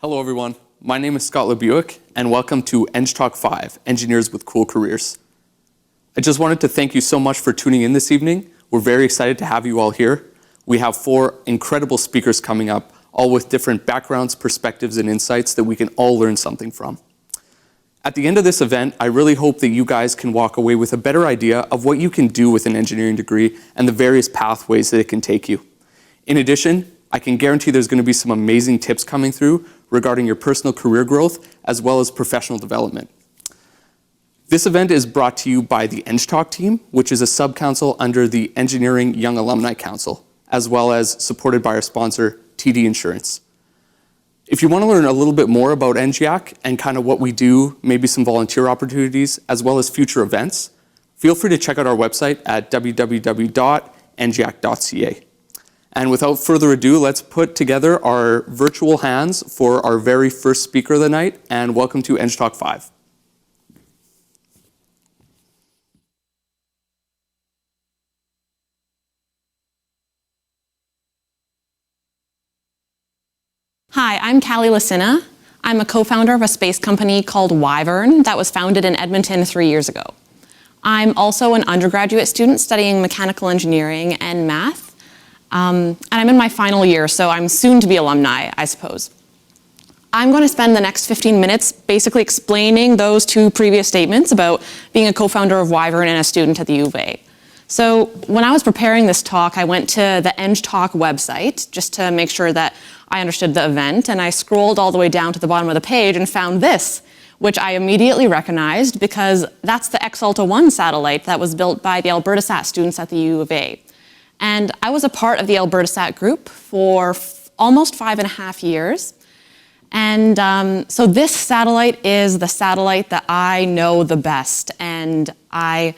Hello everyone, my name is Scott LeBuick and welcome to EnggTALK 5, Engineers with Cool Careers. I just wanted to thank you so much for tuning in this evening. We're very excited to have you all here. We have 4 incredible speakers coming up, all with different backgrounds, perspectives, and insights that we can all learn something from. At the end of this event, I really hope that you guys can walk away with a better idea of what you can do with an engineering degree and the various pathways that it can take you. In addition, I can guarantee there's going to be some amazing tips coming through regarding your personal career growth as well as professional development. This event is brought to you by the EnggTALK team, which is a sub-council under the Engineering Young Alumni Council, as well as supported by our sponsor, TD Insurance. If you want to learn a little bit more about EnggYAC and kind of what we do, maybe some volunteer opportunities, as well as future events, feel free to check out our website at www.enggyac.ca. And without further ado, let's put together our virtual hands for our very first speaker of the night, and welcome to EnggTALK 5. Hi, I'm Callie Lissinna. I'm a co-founder of a space company called Wyvern that was founded in Edmonton 3 years ago. I'm also an undergraduate student studying mechanical engineering and math. And I'm in my final year, so I'm soon to be alumni, I suppose. I'm going to spend the next 15 minutes basically explaining those 2 previous statements about being a co-founder of Wyvern and a student at the U of A. So when I was preparing this talk, I went to the EnggTALK website just to make sure that I understood the event, and I scrolled all the way down to the bottom of the page and found this, which I immediately recognized because that's the ExAlta-1 satellite that was built by the AlbertaSat students at the U of A. And I was a part of the AlbertaSat group for almost 5.5 years. And so this satellite is the satellite that I know the best. And I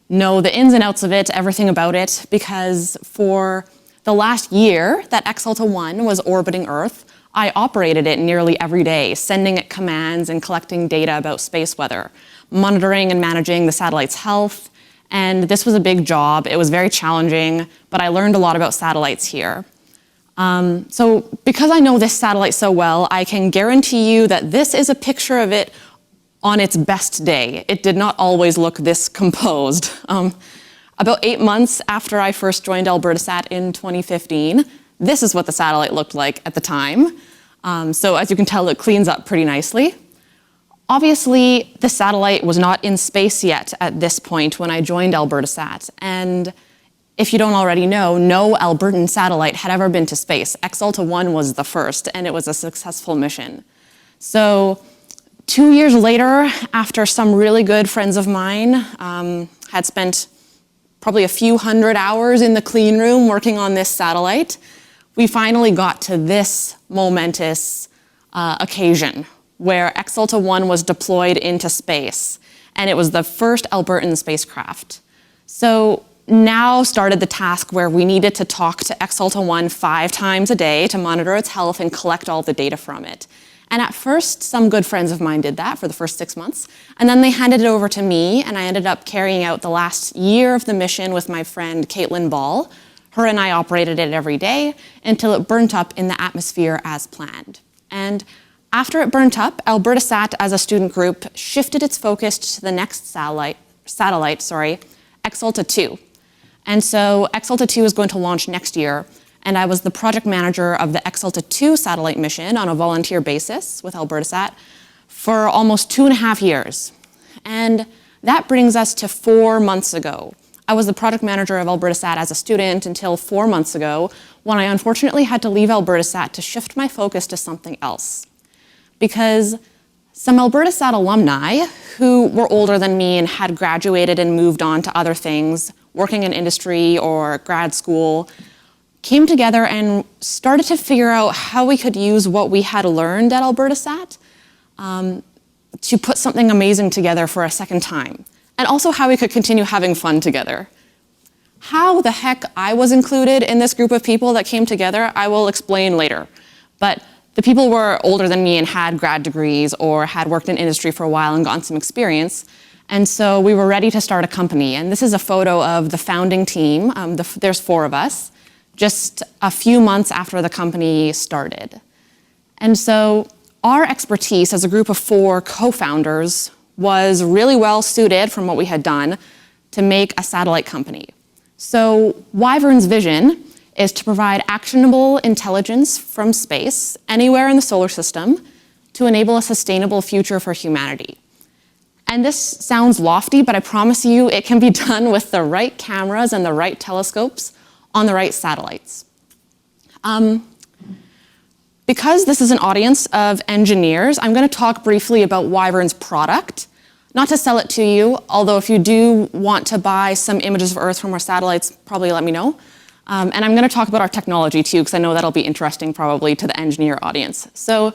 know the ins and outs of it, everything about it, because for the last year that ExAlta-1 was orbiting Earth, I operated it nearly every day, sending it commands and collecting data about space weather, monitoring and managing the satellite's health. And this was a big job. It was very challenging, but I learned a lot about satellites here. So because I know this satellite so well, I can guarantee you that this is a picture of it on its best day. It did not always look this composed. About 8 months after I first joined AlbertaSat in 2015, this is what the satellite looked like at the time. So as you can tell, it cleans up pretty nicely. Obviously, the satellite was not in space yet at this point when I joined AlbertaSat. And if you don't already know, no Albertan satellite had ever been to space. ExAlta-1 was the first, and it was a successful mission. So 2 years later, after some really good friends of mine had spent probably a few hundred hours in the clean room working on this satellite, we finally got to this momentous occasion where ExAlta-1 was deployed into space, and it was the first Albertan spacecraft. So now started the task where we needed to talk to ExAlta-1 5 times a day to monitor its health and collect all the data from it. And at first, some good friends of mine did that for the first 6 months, and then they handed it over to me, and I ended up carrying out the last year of the mission with my friend Caitlin Ball. Her and I operated it every day until it burnt up in the atmosphere as planned. And after it burnt up, AlbertaSat as a student group shifted its focus to the next satellite, ExAlta-2. And so ExAlta-2 is going to launch next year, and I was the project manager of the ExAlta-2 satellite mission on a volunteer basis with AlbertaSat for almost 2.5 years. And that brings us to 4 months ago. I was the project manager of AlbertaSat as a student until 4 months ago, when I unfortunately had to leave AlbertaSat to shift my focus to something else. Because some AlbertaSat alumni who were older than me and had graduated and moved on to other things, working in industry or grad school, came together and started to figure out how we could use what we had learned at AlbertaSat to put something amazing together for a second time, and also how we could continue having fun together. How the heck I was included in this group of people that came together, I will explain later. But the people were older than me and had grad degrees or had worked in industry for a while and gotten some experience. And so we were ready to start a company. And this is a photo of the founding team. There's 4 of us, just a few months after the company started. And so our expertise as a group of 4 co-founders was really well suited from what we had done to make a satellite company. So Wyvern's vision is to provide actionable intelligence from space anywhere in the solar system to enable a sustainable future for humanity. And this sounds lofty, but I promise you it can be done with the right cameras and the right telescopes on the right satellites. Because this is an audience of engineers, I'm going to talk briefly about Wyvern's product. Not to sell it to you, although if you do want to buy some images of Earth from our satellites, probably let me know. And I'm going to talk about our technology too, because I know that'll be interesting probably to the engineer audience. So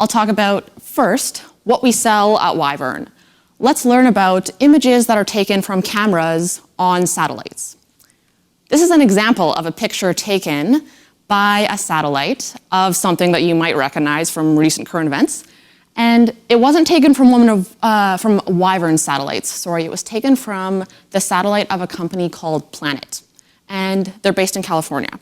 I'll talk about first what we sell at Wyvern. Let's learn about images that are taken from cameras on satellites. This is an example of a picture taken by a satellite of something that you might recognize from recent current events. And it wasn't taken from from Wyvern satellites, sorry. It was taken from the satellite of a company called Planet. And they're based in California.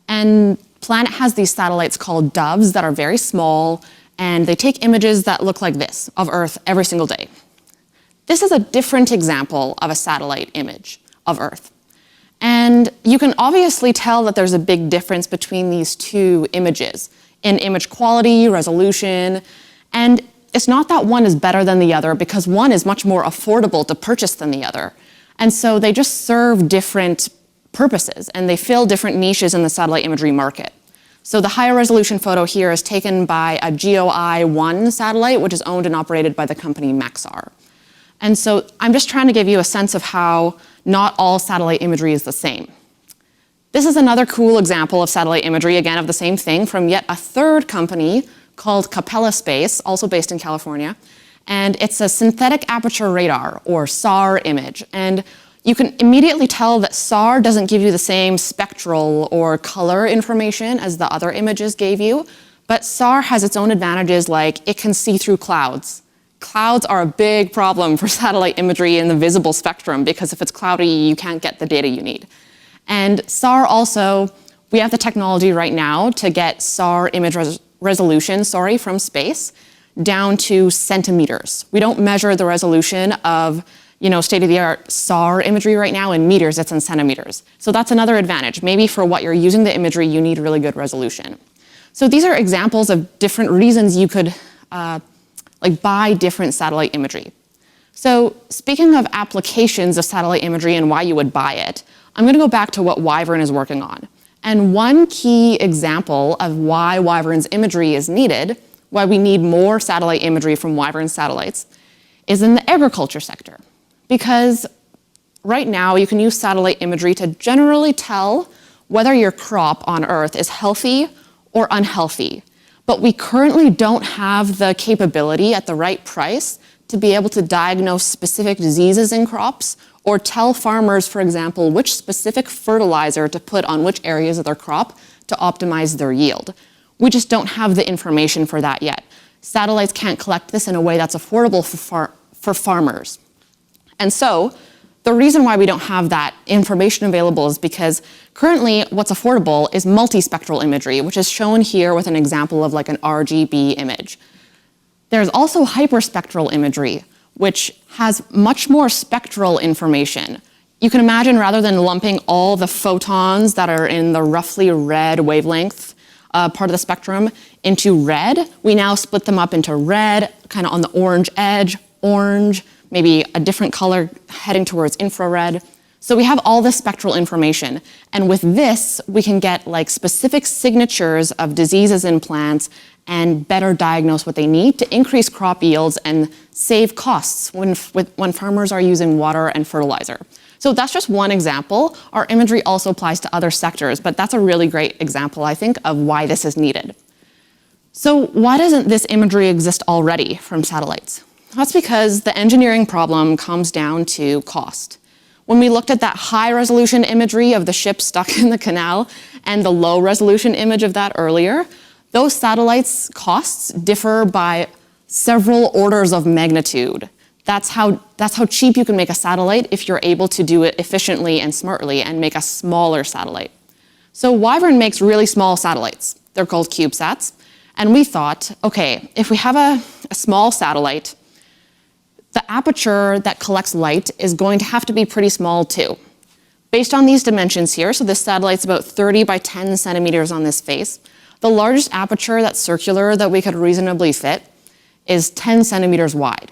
And Planet has these satellites called Doves that are very small, and they take images that look like this of Earth every single day. This is a different example of a satellite image of Earth. And you can obviously tell that there's a big difference between these 2 images in image quality, resolution, and it's not that one is better than the other because one is much more affordable to purchase than the other. And so they just serve different purposes and they fill different niches in the satellite imagery market. So the higher resolution photo here is taken by a GOI-1 satellite, which is owned and operated by the company Maxar. And so I'm just trying to give you a sense of how not all satellite imagery is the same. This is another cool example of satellite imagery, again, of the same thing from yet a third company called Capella Space, also based in California. And it's a synthetic aperture radar, or SAR image. And you can immediately tell that SAR doesn't give you the same spectral or color information as the other images gave you, but SAR has its own advantages, like it can see through clouds. Clouds are a big problem for satellite imagery in the visible spectrum because if it's cloudy, you can't get the data you need. And SAR also, we have the technology right now to get SAR image resolution from space down to centimeters. We don't measure the resolution of state-of-the-art SAR imagery right now in meters, it's in centimeters. So that's another advantage. Maybe for what you're using the imagery, you need really good resolution. So these are examples of different reasons you could buy different satellite imagery. So speaking of applications of satellite imagery and why you would buy it, I'm going to go back to what Wyvern is working on. And one key example of why Wyvern's imagery is needed, why we need more satellite imagery from Wyvern satellites, is in the agriculture sector. Because right now you can use satellite imagery to generally tell whether your crop on Earth is healthy or unhealthy. But we currently don't have the capability at the right price to be able to diagnose specific diseases in crops or tell farmers, for example, which specific fertilizer to put on which areas of their crop to optimize their yield. We just don't have the information for that yet. Satellites can't collect this in a way that's affordable for farmers. And so the reason why we don't have that information available is because currently what's affordable is multispectral imagery, which is shown here with an example of like an RGB image. There's also hyperspectral imagery, which has much more spectral information. You can imagine rather than lumping all the photons that are in the roughly red wavelength part of the spectrum into red, we now split them up into red, kind of on the orange edge, orange, maybe a different color heading towards infrared. So we have all this spectral information. And with this, we can get like specific signatures of diseases in plants and better diagnose what they need to increase crop yields and save costs when farmers are using water and fertilizer. So that's just one example. Our imagery also applies to other sectors, but that's a really great example, I think, of why this is needed. So why doesn't this imagery exist already from satellites? That's because the engineering problem comes down to cost. When we looked at that high resolution imagery of the ship stuck in the canal and the low resolution image of that earlier, those satellites' costs differ by several orders of magnitude. That's how cheap you can make a satellite if you're able to do it efficiently and smartly and make a smaller satellite. So Wyvern makes really small satellites. They're called CubeSats. And we thought, okay, if we have a small satellite, the aperture that collects light is going to have to be pretty small too. Based on these dimensions here, so this satellite's about 30 by 10 centimeters on this face, the largest aperture that's circular that we could reasonably fit is 10 centimeters wide.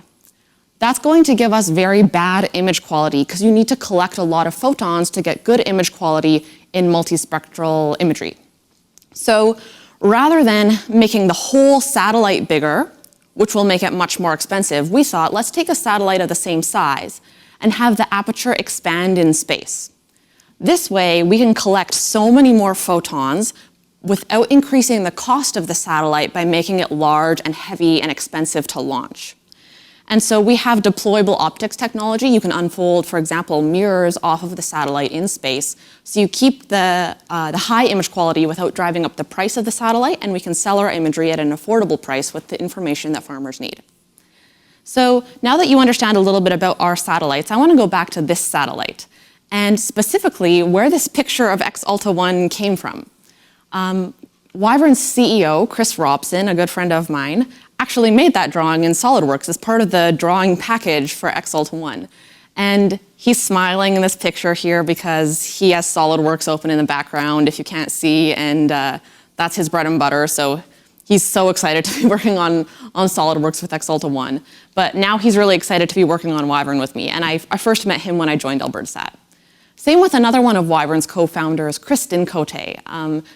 That's going to give us very bad image quality because you need to collect a lot of photons to get good image quality in multispectral imagery. So rather than making the whole satellite bigger, which will make it much more expensive, we thought, let's take a satellite of the same size and have the aperture expand in space. This way, we can collect so many more photons without increasing the cost of the satellite by making it large and heavy and expensive to launch. And so we have deployable optics technology. You can unfold, for example, mirrors off of the satellite in space. So you keep the high image quality without driving up the price of the satellite, and we can sell our imagery at an affordable price with the information that farmers need. So now that you understand a little bit about our satellites, I want to go back to this satellite, and specifically where this picture of X-Alta-1 came from. Wyvern's CEO, Chris Robson, a good friend of mine, actually made that drawing in SolidWorks as part of the drawing package for X-Alta-1. And he's smiling in this picture here because he has SolidWorks open in the background, if you can't see, and that's his bread and butter. So he's so excited to be working on SolidWorks with X-Alta-1. But now he's really excited to be working on Wyvern with me. And I first met him when I joined AlbertaSat. Same with another one of Wyvern's co-founders, Kristen Cote.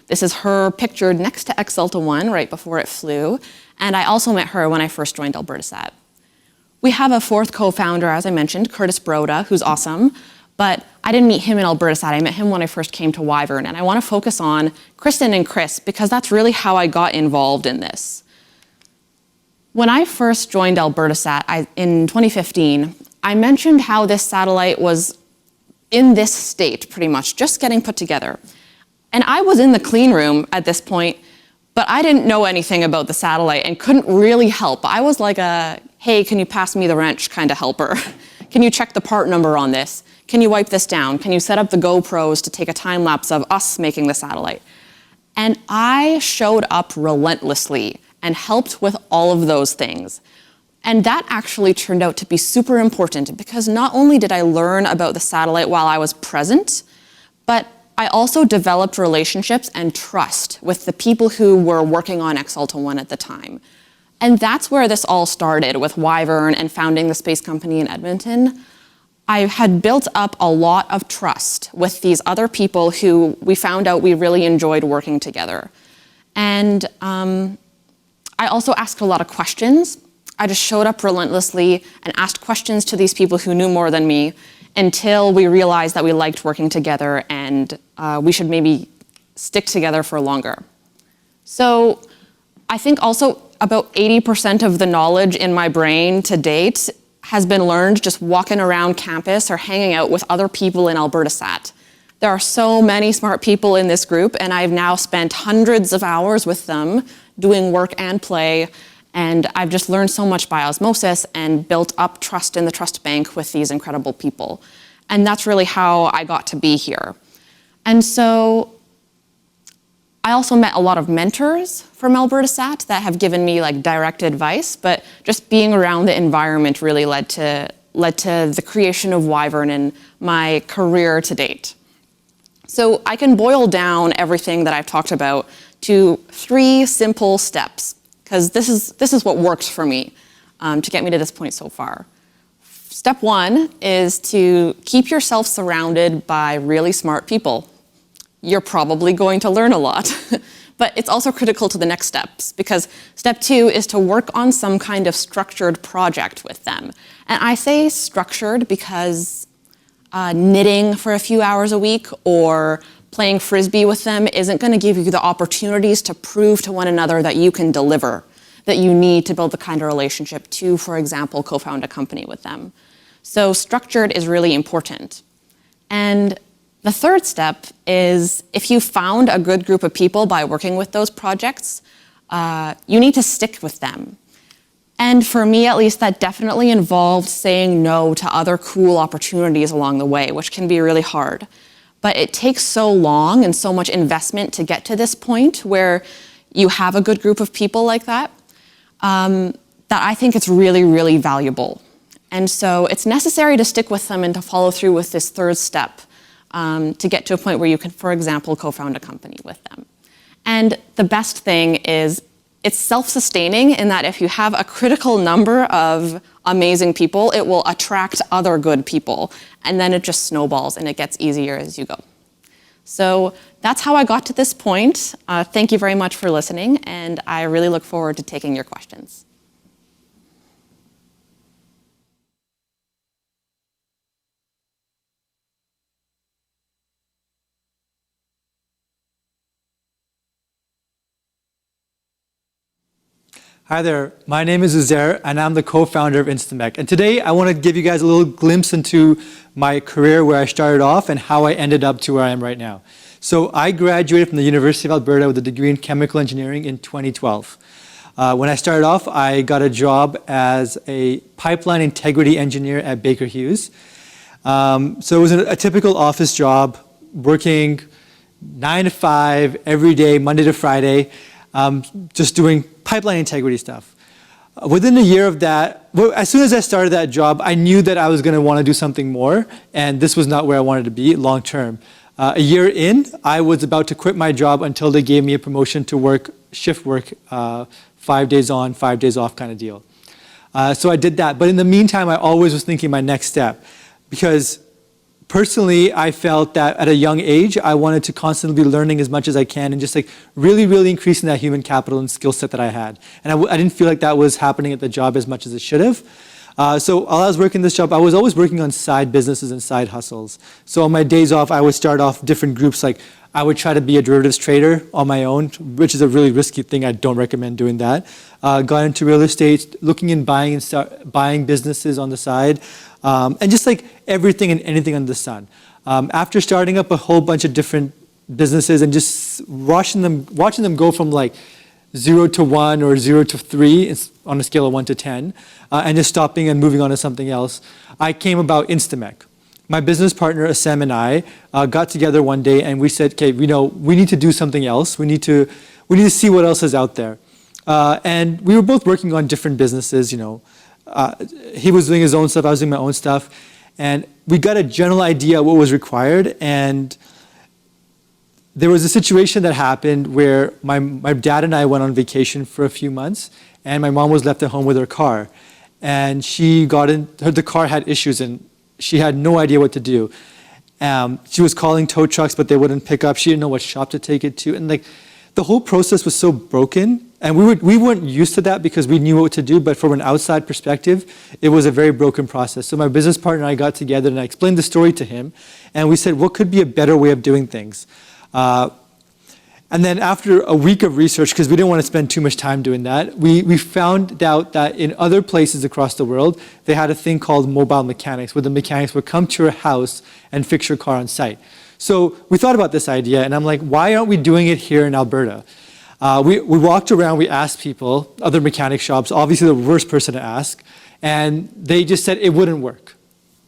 This is her pictured next to X-Alta-1 right before it flew. And I also met her when I first joined AlbertaSat. We have a fourth co-founder, as I mentioned, Curtis Broda, who's awesome. But I didn't meet him in AlbertaSat. I met him when I first came to Wyvern. And I want to focus on Kristen and Chris because that's really how I got involved in this. When I first joined AlbertaSat in 2015, I mentioned how this satellite was in this state, pretty much, just getting put together. And I was in the clean room at this point, but I didn't know anything about the satellite and couldn't really help. I was like a, hey, can you pass me the wrench kind of helper? Can you check the part number on this? Can you wipe this down? Can you set up the GoPros to take a time lapse of us making the satellite? And I showed up relentlessly and helped with all of those things. And that actually turned out to be super important because not only did I learn about the satellite while I was present, but I also developed relationships and trust with the people who were working on X-Alta-1 at the time. And that's where this all started with Wyvern and founding the space company in Edmonton. I had built up a lot of trust with these other people who we found out we really enjoyed working together. And I also asked a lot of questions. I just showed up relentlessly and asked questions to these people who knew more than me until we realized that we liked working together and we should maybe stick together for longer. So I think also about 80% of the knowledge in my brain to date has been learned just walking around campus or hanging out with other people in AlbertaSat. There are so many smart people in this group, and I've now spent hundreds of hours with them doing work and play. And I've just learned so much by osmosis and built up trust in the trust bank with these incredible people. And that's really how I got to be here. And so I also met a lot of mentors from AlbertaSat that have given me like direct advice, but just being around the environment really led to the creation of Wyvern and my career to date. So I can boil down everything that I've talked about to 3 simple steps, because this is what worked for me to get me to this point so far. Step 1 is to keep yourself surrounded by really smart people. You're probably going to learn a lot, but it's also critical to the next steps because step 2 is to work on some kind of structured project with them. And I say structured because knitting for a few hours a week or playing Frisbee with them isn't going to give you the opportunities to prove to one another that you can deliver, that you need to build the kind of relationship to, for example, co-found a company with them. So structured is really important. And the third step is if you found a good group of people by working with those projects, you need to stick with them. And for me, at least, that definitely involved saying no to other cool opportunities along the way, which can be really hard. But it takes so long and so much investment to get to this point where you have a good group of people like that, that I think it's really, really valuable. And so it's necessary to stick with them and to follow through with this third step to get to a point where you can, for example, co-found a company with them. And the best thing is it's self-sustaining in that if you have a critical number of amazing people, it will attract other good people. And then it just snowballs and it gets easier as you go. So that's how I got to this point. Thank you very much for listening, and I really look forward to taking your questions. Hi there, my name is Uzair and I'm the co-founder of EnggTALK. And today I want to give you guys a little glimpse into my career, where I started off and how I ended up to where I am right now. So I graduated from the University of Alberta with a degree in chemical engineering in 2012. When I started off, I got a job as a pipeline integrity engineer at Baker Hughes. So it was a typical office job, working 9 to 5 every day, Monday to Friday, just doing pipeline integrity stuff. Within a year of that, as soon as I started that job, I knew that I was going to want to do something more, and this was not where I wanted to be long term. A year in, I was about to quit my job until they gave me a promotion to work shift work, 5 days on, 5 days off kind of deal. So I did that, but in the meantime, I always was thinking my next step, because personally, I felt that at a young age, I wanted to constantly be learning as much as I can and just like really, really increasing that human capital and skill set that I had. And I didn't feel like that was happening at the job as much as it should have. So while I was working this job, I was always working on side businesses and side hustles. So on my days off, I would start off different groups. Like I would try to be a derivatives trader on my own, which is a really risky thing. I don't recommend doing that. Got into real estate, looking and buying businesses on the side. And just like everything and anything under the sun. After starting up a whole bunch of different businesses and just watching them go from like 0 to 1 or 0 to 3 on a scale of 1 to 10, and just stopping and moving on to something else, I came about EnggTALK. My business partner, Assam, and I got together one day and we said, okay, we need to do something else. We need to see what else is out there. And we were both working on different businesses, he was doing his own stuff, I was doing my own stuff, and we got a general idea of what was required. And there was a situation that happened where my dad and I went on vacation for a few months, and my mom was left at home with her car, and the car had issues and she had no idea what to do. She was calling tow trucks, but they wouldn't pick up. She didn't know what shop to take it to, and like the whole process was so broken. And we weren't used to that because we knew what to do, but from an outside perspective, it was a very broken process. So my business partner and I got together and I explained the story to him, and we said, what could be a better way of doing things? And then after a week of research, because we didn't want to spend too much time doing that, we found out that in other places across the world, they had a thing called mobile mechanics, where the mechanics would come to your house and fix your car on site. So we thought about this idea, and I'm like, why aren't we doing it here in Alberta? We walked around, we asked people, other mechanic shops, obviously the worst person to ask, and they just said it wouldn't work.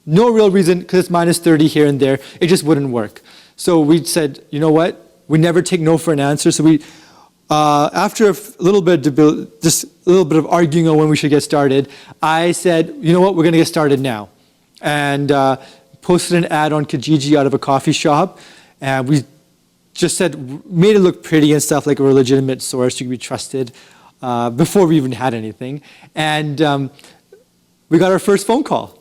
No real reason, because it's minus 30 here and there, it just wouldn't work. So we said, you know what, we never take no for an answer, so we, after a little bit of arguing on when we should get started, I said, you know what, we're going to get started now. And posted an ad on Kijiji out of a coffee shop, and we just made it look pretty and stuff, like a legitimate source you could be trusted, before we even had anything. And we got our first phone call.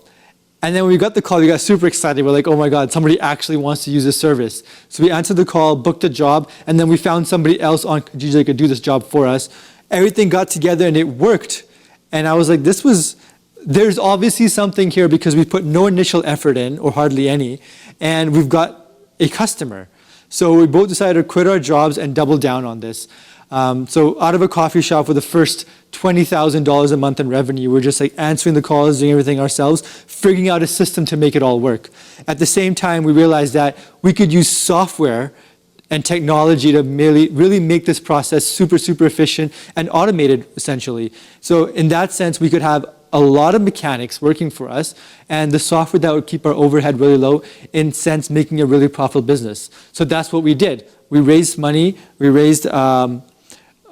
And then when we got the call, we got super excited. We're like, oh my God, somebody actually wants to use this service. So we answered the call, booked a job, and then we found somebody else on Kijiji that could do this job for us. Everything got together and it worked. And I was like, there's obviously something here, because we put no initial effort in, or hardly any, and we've got a customer. So we both decided to quit our jobs and double down on this. So out of a coffee shop with the first $20,000 a month in revenue, we're just like answering the calls, doing everything ourselves, figuring out a system to make it all work. At the same time, we realized that we could use software and technology to really make this process super, super efficient and automated, essentially. So in that sense, we could have a lot of mechanics working for us, and the software that would keep our overhead really low, in sense making a really profitable business. So that's what we did. We raised money, we raised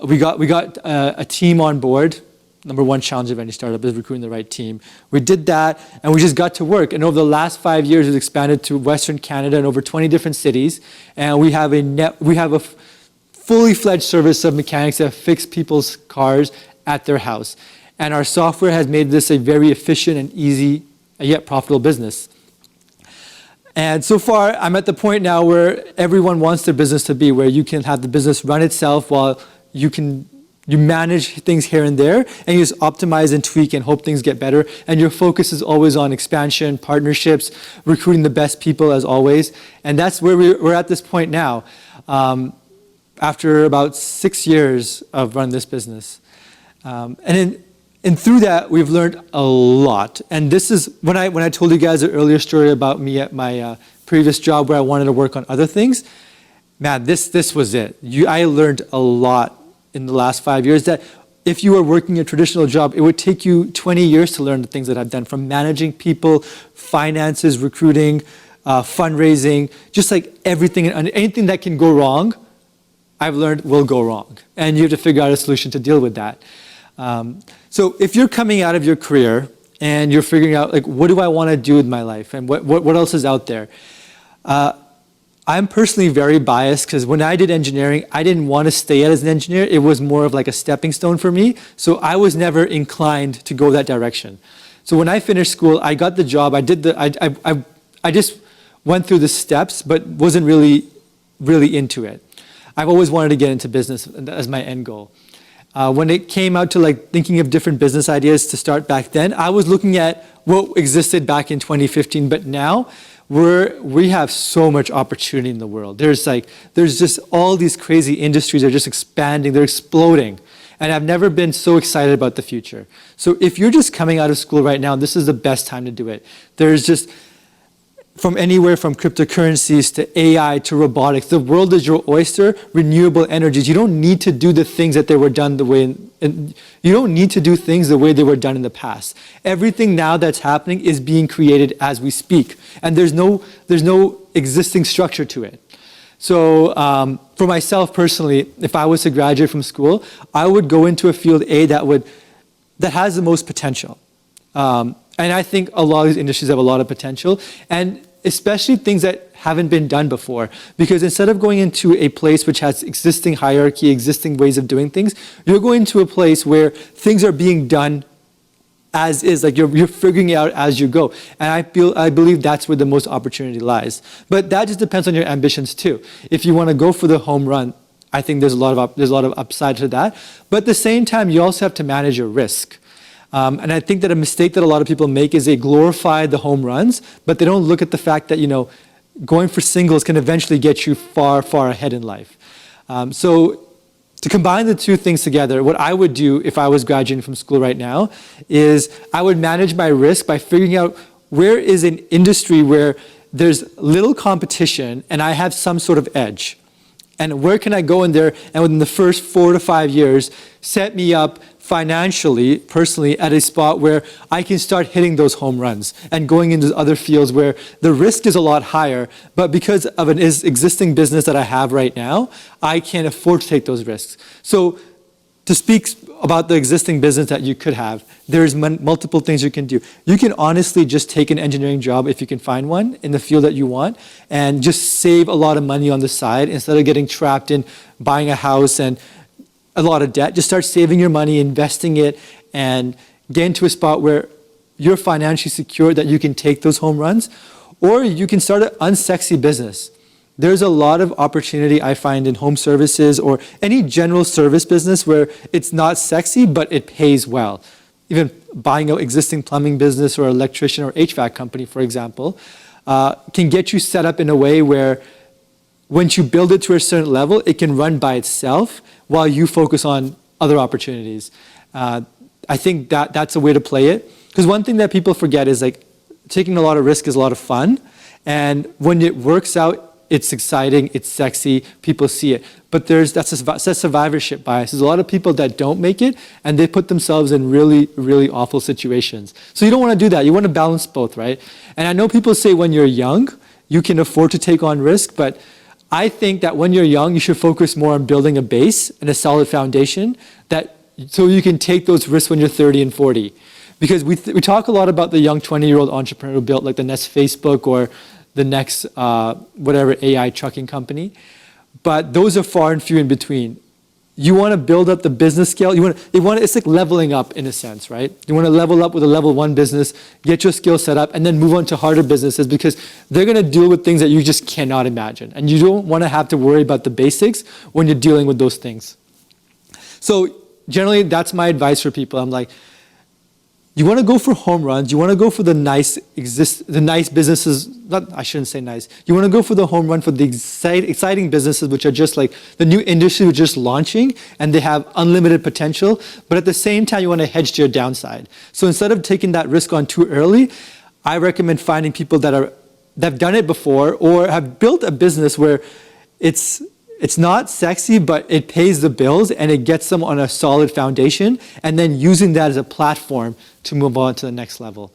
we got a team on board. Number one challenge of any startup is recruiting the right team. We did that, and we just got to work. And over the last 5 years, we've expanded to Western Canada and over 20 different cities. And we have a fully fledged service of mechanics that fix people's cars at their house. And our software has made this a very efficient and easy, yet profitable business. And so far, I'm at the point now where everyone wants their business to be, where you can have the business run itself while you manage things here and there, and you just optimize and tweak and hope things get better. And your focus is always on expansion, partnerships, recruiting the best people as always. And that's where we're at this point now, after about 6 years of running this business. And through that, we've learned a lot. And this is, when I told you guys the earlier story about me at my previous job where I wanted to work on other things, man, this was it. I learned a lot in the last 5 years that if you were working a traditional job, it would take you 20 years to learn the things that I've done, from managing people, finances, recruiting, fundraising, just like everything, and anything that can go wrong, I've learned will go wrong. And you have to figure out a solution to deal with that. So if you're coming out of your career and you're figuring out, like, what do I want to do with my life, and what else is out there? I'm personally very biased because when I did engineering, I didn't want to stay as an engineer. It was more of like a stepping stone for me. So I was never inclined to go that direction. So when I finished school, I got the job. I just went through the steps, but wasn't really into it. I've always wanted to get into business as my end goal. When it came out to like thinking of different business ideas to start back then, I was looking at what existed back in 2015, but now we have so much opportunity in the world. There's just all these crazy industries are just expanding, they're exploding. And I've never been so excited about the future. So if you're just coming out of school right now, this is the best time to do it. There's just, from anywhere from cryptocurrencies to AI to robotics, the world is your oyster, renewable energies. You don't need to do the things that they were done you don't need to do things the way they were done in the past. Everything now that's happening is being created as we speak. And there's no existing structure to it. So for myself personally, if I was to graduate from school, I would go into a field that has the most potential. And I think a lot of these industries have a lot of potential, and especially things that haven't been done before. Because instead of going into a place which has existing hierarchy, existing ways of doing things, you're going to a place where things are being done as is, like you're figuring it out as you go. And I believe that's where the most opportunity lies. But that just depends on your ambitions too. If you want to go for the home run, I think there's a lot of upside to that. But at the same time, you also have to manage your risk. And I think that a mistake that a lot of people make is they glorify the home runs, but they don't look at the fact that, going for singles can eventually get you far, far ahead in life. So to combine the two things together, what I would do if I was graduating from school right now is I would manage my risk by figuring out where is an industry where there's little competition and I have some sort of edge. And where can I go in there and within the first 4 to 5 years set me up financially, personally, at a spot where I can start hitting those home runs and going into other fields where the risk is a lot higher, but because of an existing business that I have right now, I can't afford to take those risks. So to speak about the existing business that you could have, there's multiple things you can do. You can honestly just take an engineering job if you can find one in the field that you want and just save a lot of money on the side instead of getting trapped in buying a house and a lot of debt. Just start saving your money, investing it, and get into a spot where you're financially secure that you can take those home runs. Or you can start an unsexy business. There's a lot of opportunity I find in home services or any general service business where it's not sexy, but it pays well. Even buying an existing plumbing business or electrician or HVAC company, for example, can get you set up in a way where once you build it to a certain level, it can run by itself while you focus on other opportunities. I think that's a way to play it. Because one thing that people forget is like taking a lot of risk is a lot of fun. And when it works out, it's exciting, it's sexy, people see it. But that's a survivorship bias. There's a lot of people that don't make it and they put themselves in really, really awful situations. So you don't want to do that. You want to balance both, right? And I know people say when you're young, you can afford to take on risk, but I think that when you're young, you should focus more on building a base and a solid foundation so you can take those risks when you're 30 and 40. Because we talk a lot about the young 20-year-old entrepreneur who built like the next Facebook or the next whatever AI trucking company. But those are far and few in between. You want to build up the business scale. It's like leveling up in a sense, right? You want to level up with a level 1 business, get your skill set up, and then move on to harder businesses because they're going to deal with things that you just cannot imagine. And you don't want to have to worry about the basics when you're dealing with those things. So generally, that's my advice for people. I'm like, you want to go for home runs. You want to go for the nice businesses. I shouldn't say nice. You want to go for the home run for the exciting businesses, which are just like the new industry we're just launching, and they have unlimited potential. But at the same time, you want to hedge to your downside. So instead of taking that risk on too early, I recommend finding people that have done it before or have built a business where it's not sexy, but it pays the bills and it gets them on a solid foundation, and then using that as a platform to move on to the next level.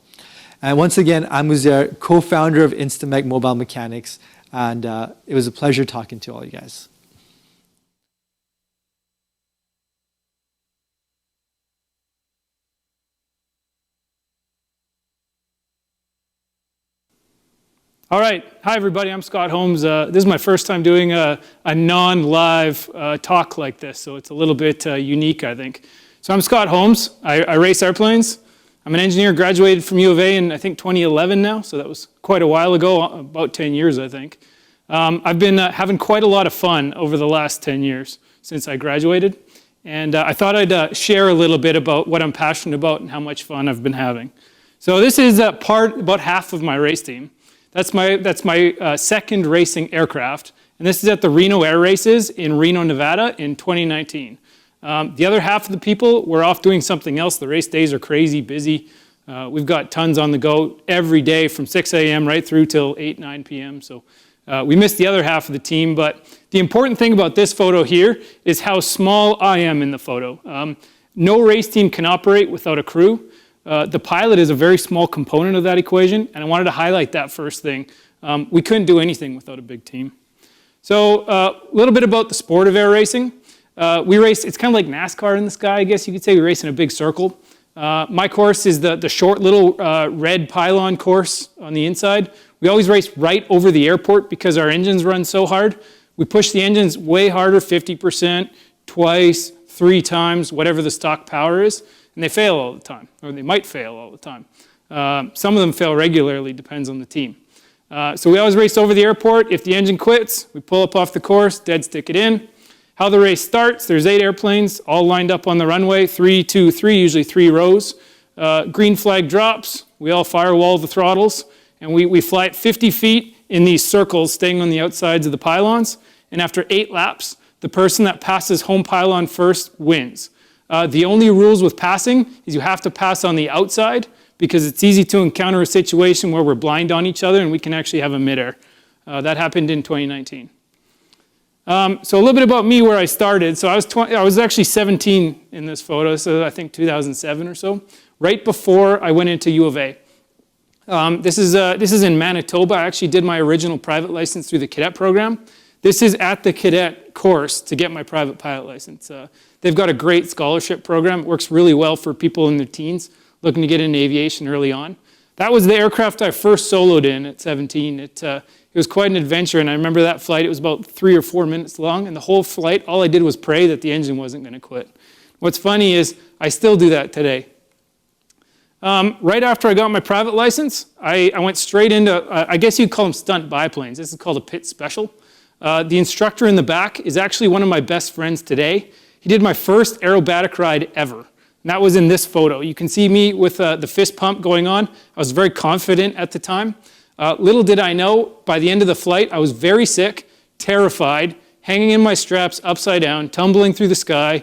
And once again, I'm Uzair, co-founder of EnggTALK Mobile Mechanics, and it was a pleasure talking to all you guys. All right. Hi, everybody. I'm Scott Holmes. This is my first time doing a non-live talk like this, so it's a little bit unique, I think. So I'm Scott Holmes. I race airplanes. I'm an engineer, graduated from U of A in, I think, 2011 now, so that was quite a while ago, about 10 years, I think. I've been having quite a lot of fun over the last 10 years since I graduated, and I thought I'd share a little bit about what I'm passionate about and how much fun I've been having. So this is about half of my race team. That's my second racing aircraft, and this is at the Reno Air Races in Reno, Nevada in 2019. The other half of the people were off doing something else. The race days are crazy busy. We've got tons on the go every day from 6 a.m. right through till 8, 9 p.m. So we missed the other half of the team, but the important thing about this photo here is how small I am in the photo. No race team can operate without a crew. The pilot is a very small component of that equation, and I wanted to highlight that first thing. We couldn't do anything without a big team. So a little bit about the sport of air racing. We race, it's kind of like NASCAR in the sky, I guess you could say. We race in a big circle. My course is the short little red pylon course on the inside. We always race right over the airport because our engines run so hard. We push the engines way harder, 50%, twice, 3 times, whatever the stock power is. And they fail all the time, or they might fail all the time. Some of them fail regularly, depends on the team. So we always race over the airport. If the engine quits, we pull up off the course, dead stick it in. How the race starts, there's 8 airplanes all lined up on the runway, 3, 2, 3, usually 3 rows. Green flag drops, we all firewall the throttles, and we fly at 50 feet in these circles, staying on the outsides of the pylons. And after 8 laps, the person that passes home pylon first wins. The only rules with passing is you have to pass on the outside because it's easy to encounter a situation where we're blind on each other and we can actually have a midair. That happened in 2019. So a little bit about me, where I started. So I was actually 17 in this photo, so I think 2007 or so, right before I went into U of A. This is in Manitoba. I actually did my original private license through the cadet program. This is at the cadet course to get my private pilot license. They've got a great scholarship program. It works really well for people in their teens looking to get into aviation early on. That was the aircraft I first soloed in at 17. It was quite an adventure, and I remember that flight. It was about 3 or 4 minutes long, and the whole flight, all I did was pray that the engine wasn't going to quit. What's funny is I still do that today. Right after I got my private license, I went straight into, I guess you'd call them stunt biplanes. This is called a pit special. The instructor in the back is actually one of my best friends today. He did my first aerobatic ride ever, and that was in this photo. You can see me with the fist pump going on. I was very confident at the time. Little did I know, by the end of the flight, I was very sick, terrified, hanging in my straps upside down, tumbling through the sky,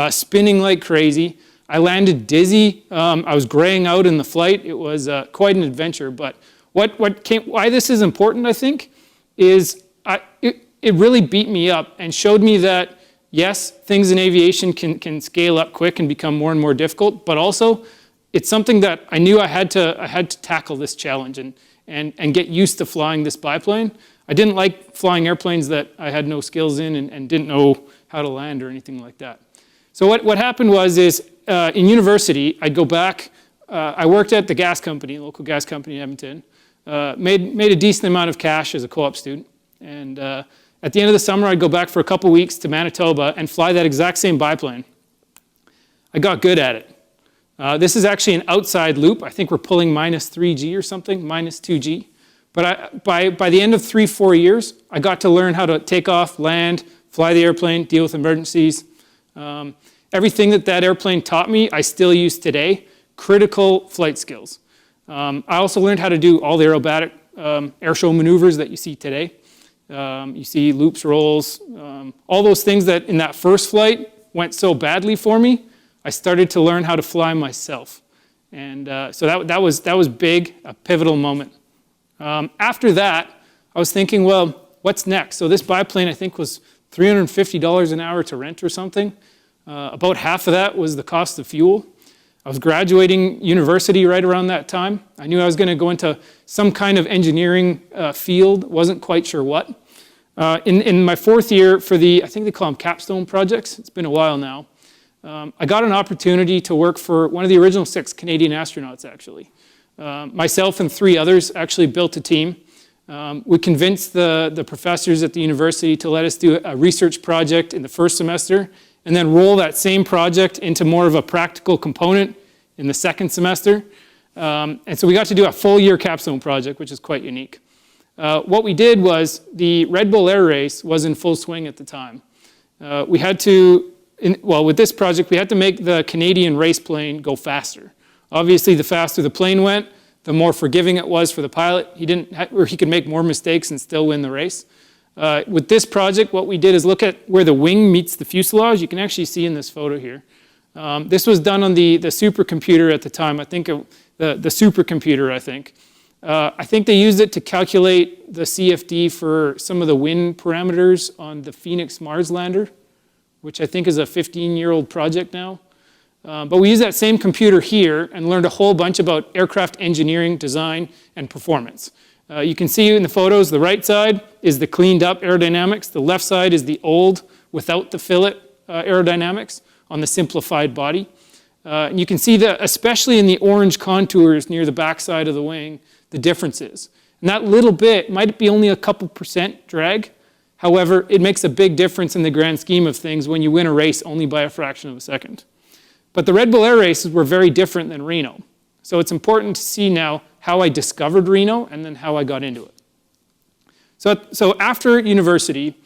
spinning like crazy. I landed dizzy. I was graying out in the flight. It was quite an adventure. But why this is important, I think, is it really beat me up and showed me that, yes, things in aviation can scale up quick and become more and more difficult, but also it's something that I knew I had to tackle this challenge and get used to flying this biplane. I didn't like flying airplanes that I had no skills in and didn't know how to land or anything like that. So what happened was in university, I'd go back. I worked at the gas company, local gas company in Edmonton. Made a decent amount of cash as a co-op student. And at the end of the summer, I'd go back for a couple weeks to Manitoba and fly that exact same biplane. I got good at it. This is actually an outside loop. I think we're pulling minus 3G or something, minus 2G. But by the end of 3-4 years, I got to learn how to take off, land, fly the airplane, deal with emergencies. Everything that airplane taught me, I still use today. Critical flight skills. I also learned how to do all the aerobatic airshow maneuvers that you see today. You see loops, rolls, all those things that in that first flight went so badly for me. I started to learn how to fly myself. And so that was big, a pivotal moment. After that, I was thinking, well, what's next? So this biplane, I think, was $350 an hour to rent or something. About half of that was the cost of fuel. I was graduating university right around that time. I knew I was going to go into some kind of engineering field, wasn't quite sure what. In my fourth year for I think they call them capstone projects, it's been a while now, I got an opportunity to work for one of the original 6 Canadian astronauts, actually. Myself and 3 others actually built a team. We convinced the professors at the university to let us do a research project in the first semester and then roll that same project into more of a practical component in the second semester. And so we got to do a full year capstone project, which is quite unique. What we did was the Red Bull Air Race was in full swing at the time. We had to, with this project, we had to make the Canadian race plane go faster. Obviously, the faster the plane went, the more forgiving it was for the pilot. He could make more mistakes and still win the race. With this project, what we did is look at where the wing meets the fuselage. You can actually see in this photo here. This was done on the supercomputer at the time. I think the supercomputer, I think. I think they used it to calculate the CFD for some of the wind parameters on the Phoenix Mars lander, which I think is a 15-year-old project now. But we used that same computer here and learned a whole bunch about aircraft engineering, design, and performance. You can see in the photos, the right side is the cleaned up aerodynamics. The left side is the old, without the fillet aerodynamics on the simplified body. And you can see that, especially in the orange contours near the backside of the wing, the differences. And that little bit might be only a couple % drag. However, it makes a big difference in the grand scheme of things when you win a race only by a fraction of a second. But the Red Bull Air races were very different than Reno. So it's important to see now how I discovered Reno and then how I got into it. So after university,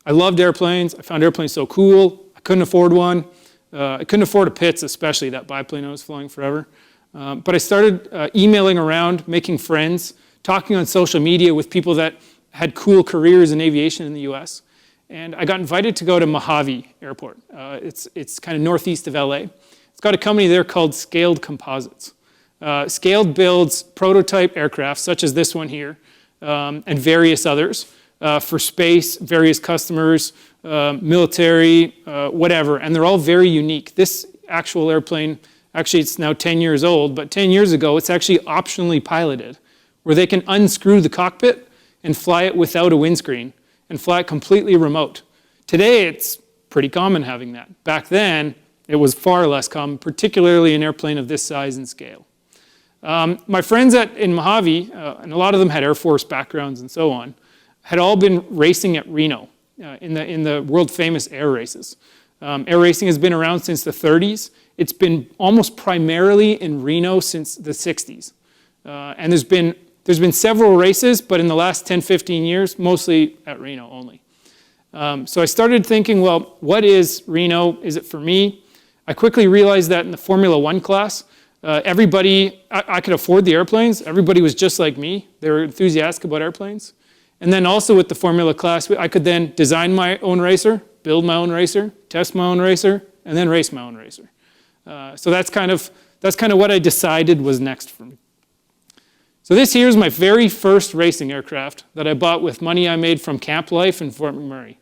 I loved airplanes. I found airplanes so cool. I couldn't afford one. I couldn't afford a Pitts, especially that biplane I was flying forever. But I started emailing around, making friends, talking on social media with people that had cool careers in aviation in the US. And I got invited to go to Mojave Airport. It's kind of northeast of LA. It's got a company there called Scaled Composites. Scaled builds prototype aircraft, such as this one here, and various others, for space, various customers, military, whatever, and they're all very unique. This actual airplane, actually it's now 10 years old, but 10 years ago it's actually optionally piloted, where they can unscrew the cockpit and fly it without a windscreen, and fly it completely remote. Today it's pretty common having that. Back then, it was far less common, particularly an airplane of this size and scale. My friends in Mojave, and a lot of them had Air Force backgrounds and so on, had all been racing at Reno in the world-famous air races. Air racing has been around since the 30s. It's been almost primarily in Reno since the 60s. And there's been several races, but in the last 10, 15 years, mostly at Reno only. So I started thinking, well, what is Reno? Is it for me? I quickly realized that in the Formula One class, everybody, I could afford the airplanes. Everybody was just like me. They were enthusiastic about airplanes. And then also with the Formula class, I could then design my own racer, build my own racer, test my own racer, and then race my own racer. So that's kind of what I decided was next for me. So this here is my very first racing aircraft that I bought with money I made from camp life in Fort McMurray.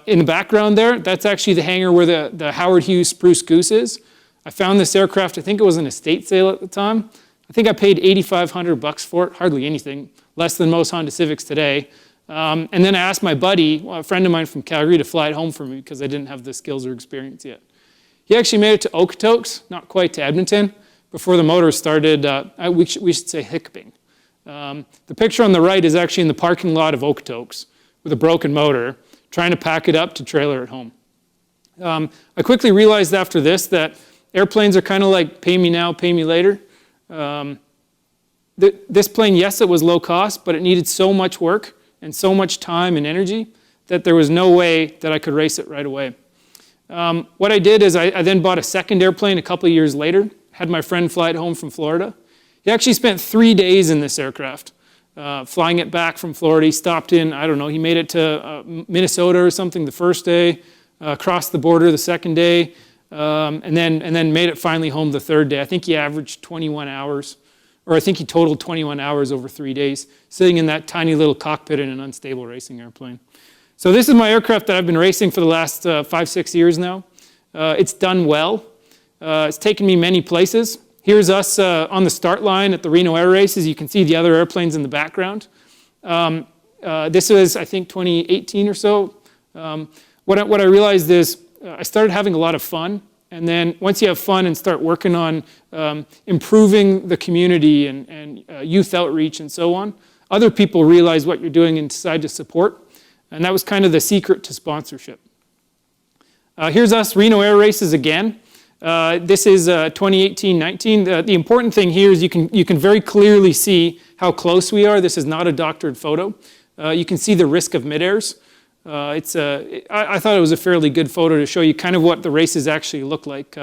In the background there, that's actually the hangar where the Howard Hughes Spruce Goose is. I found this aircraft, I think it was an estate sale at the time. I think I paid $8,500 for it, hardly anything, less than most Honda Civics today. And then I asked my buddy, a friend of mine from Calgary, to fly it home for me because I didn't have the skills or experience yet. He actually made it to Okotoks, not quite to Edmonton, before the motor started, we should say hiccuping. The picture on the right is actually in the parking lot of Okotoks with a broken motor, trying to pack it up to trailer it home. I quickly realized after this that airplanes are kind of like pay me now, pay me later. This plane, yes, it was low cost, but it needed so much work and so much time and energy that there was no way that I could race it right away. What I did is I then bought a second airplane a couple of years later, had my friend fly it home from Florida. He actually spent 3 days in this aircraft, flying it back from Florida. He stopped in, I don't know, he made it to Minnesota or something the first day, crossed the border the second day, and then made it finally home the third day. I think he averaged 21 hours, or I think he totaled 21 hours over 3 days, sitting in that tiny little cockpit in an unstable racing airplane. So this is my aircraft that I've been racing for the last 5-6 years now. It's done well. It's taken me many places. Here's us on the start line at the Reno Air Races. You can see the other airplanes in the background. This was, I think, 2018 or so. What I realized is I started having a lot of fun. And then once you have fun and start working on improving the community and youth outreach and so on, other people realize what you're doing and decide to support. And that was kind of the secret to sponsorship. Here's us, Reno Air Races again. This is 2018-19. The important thing here is you can very clearly see how close we are. This is not a doctored photo. You can see the risk of mid-airs. I thought it was a fairly good photo to show you kind of what the races actually look like.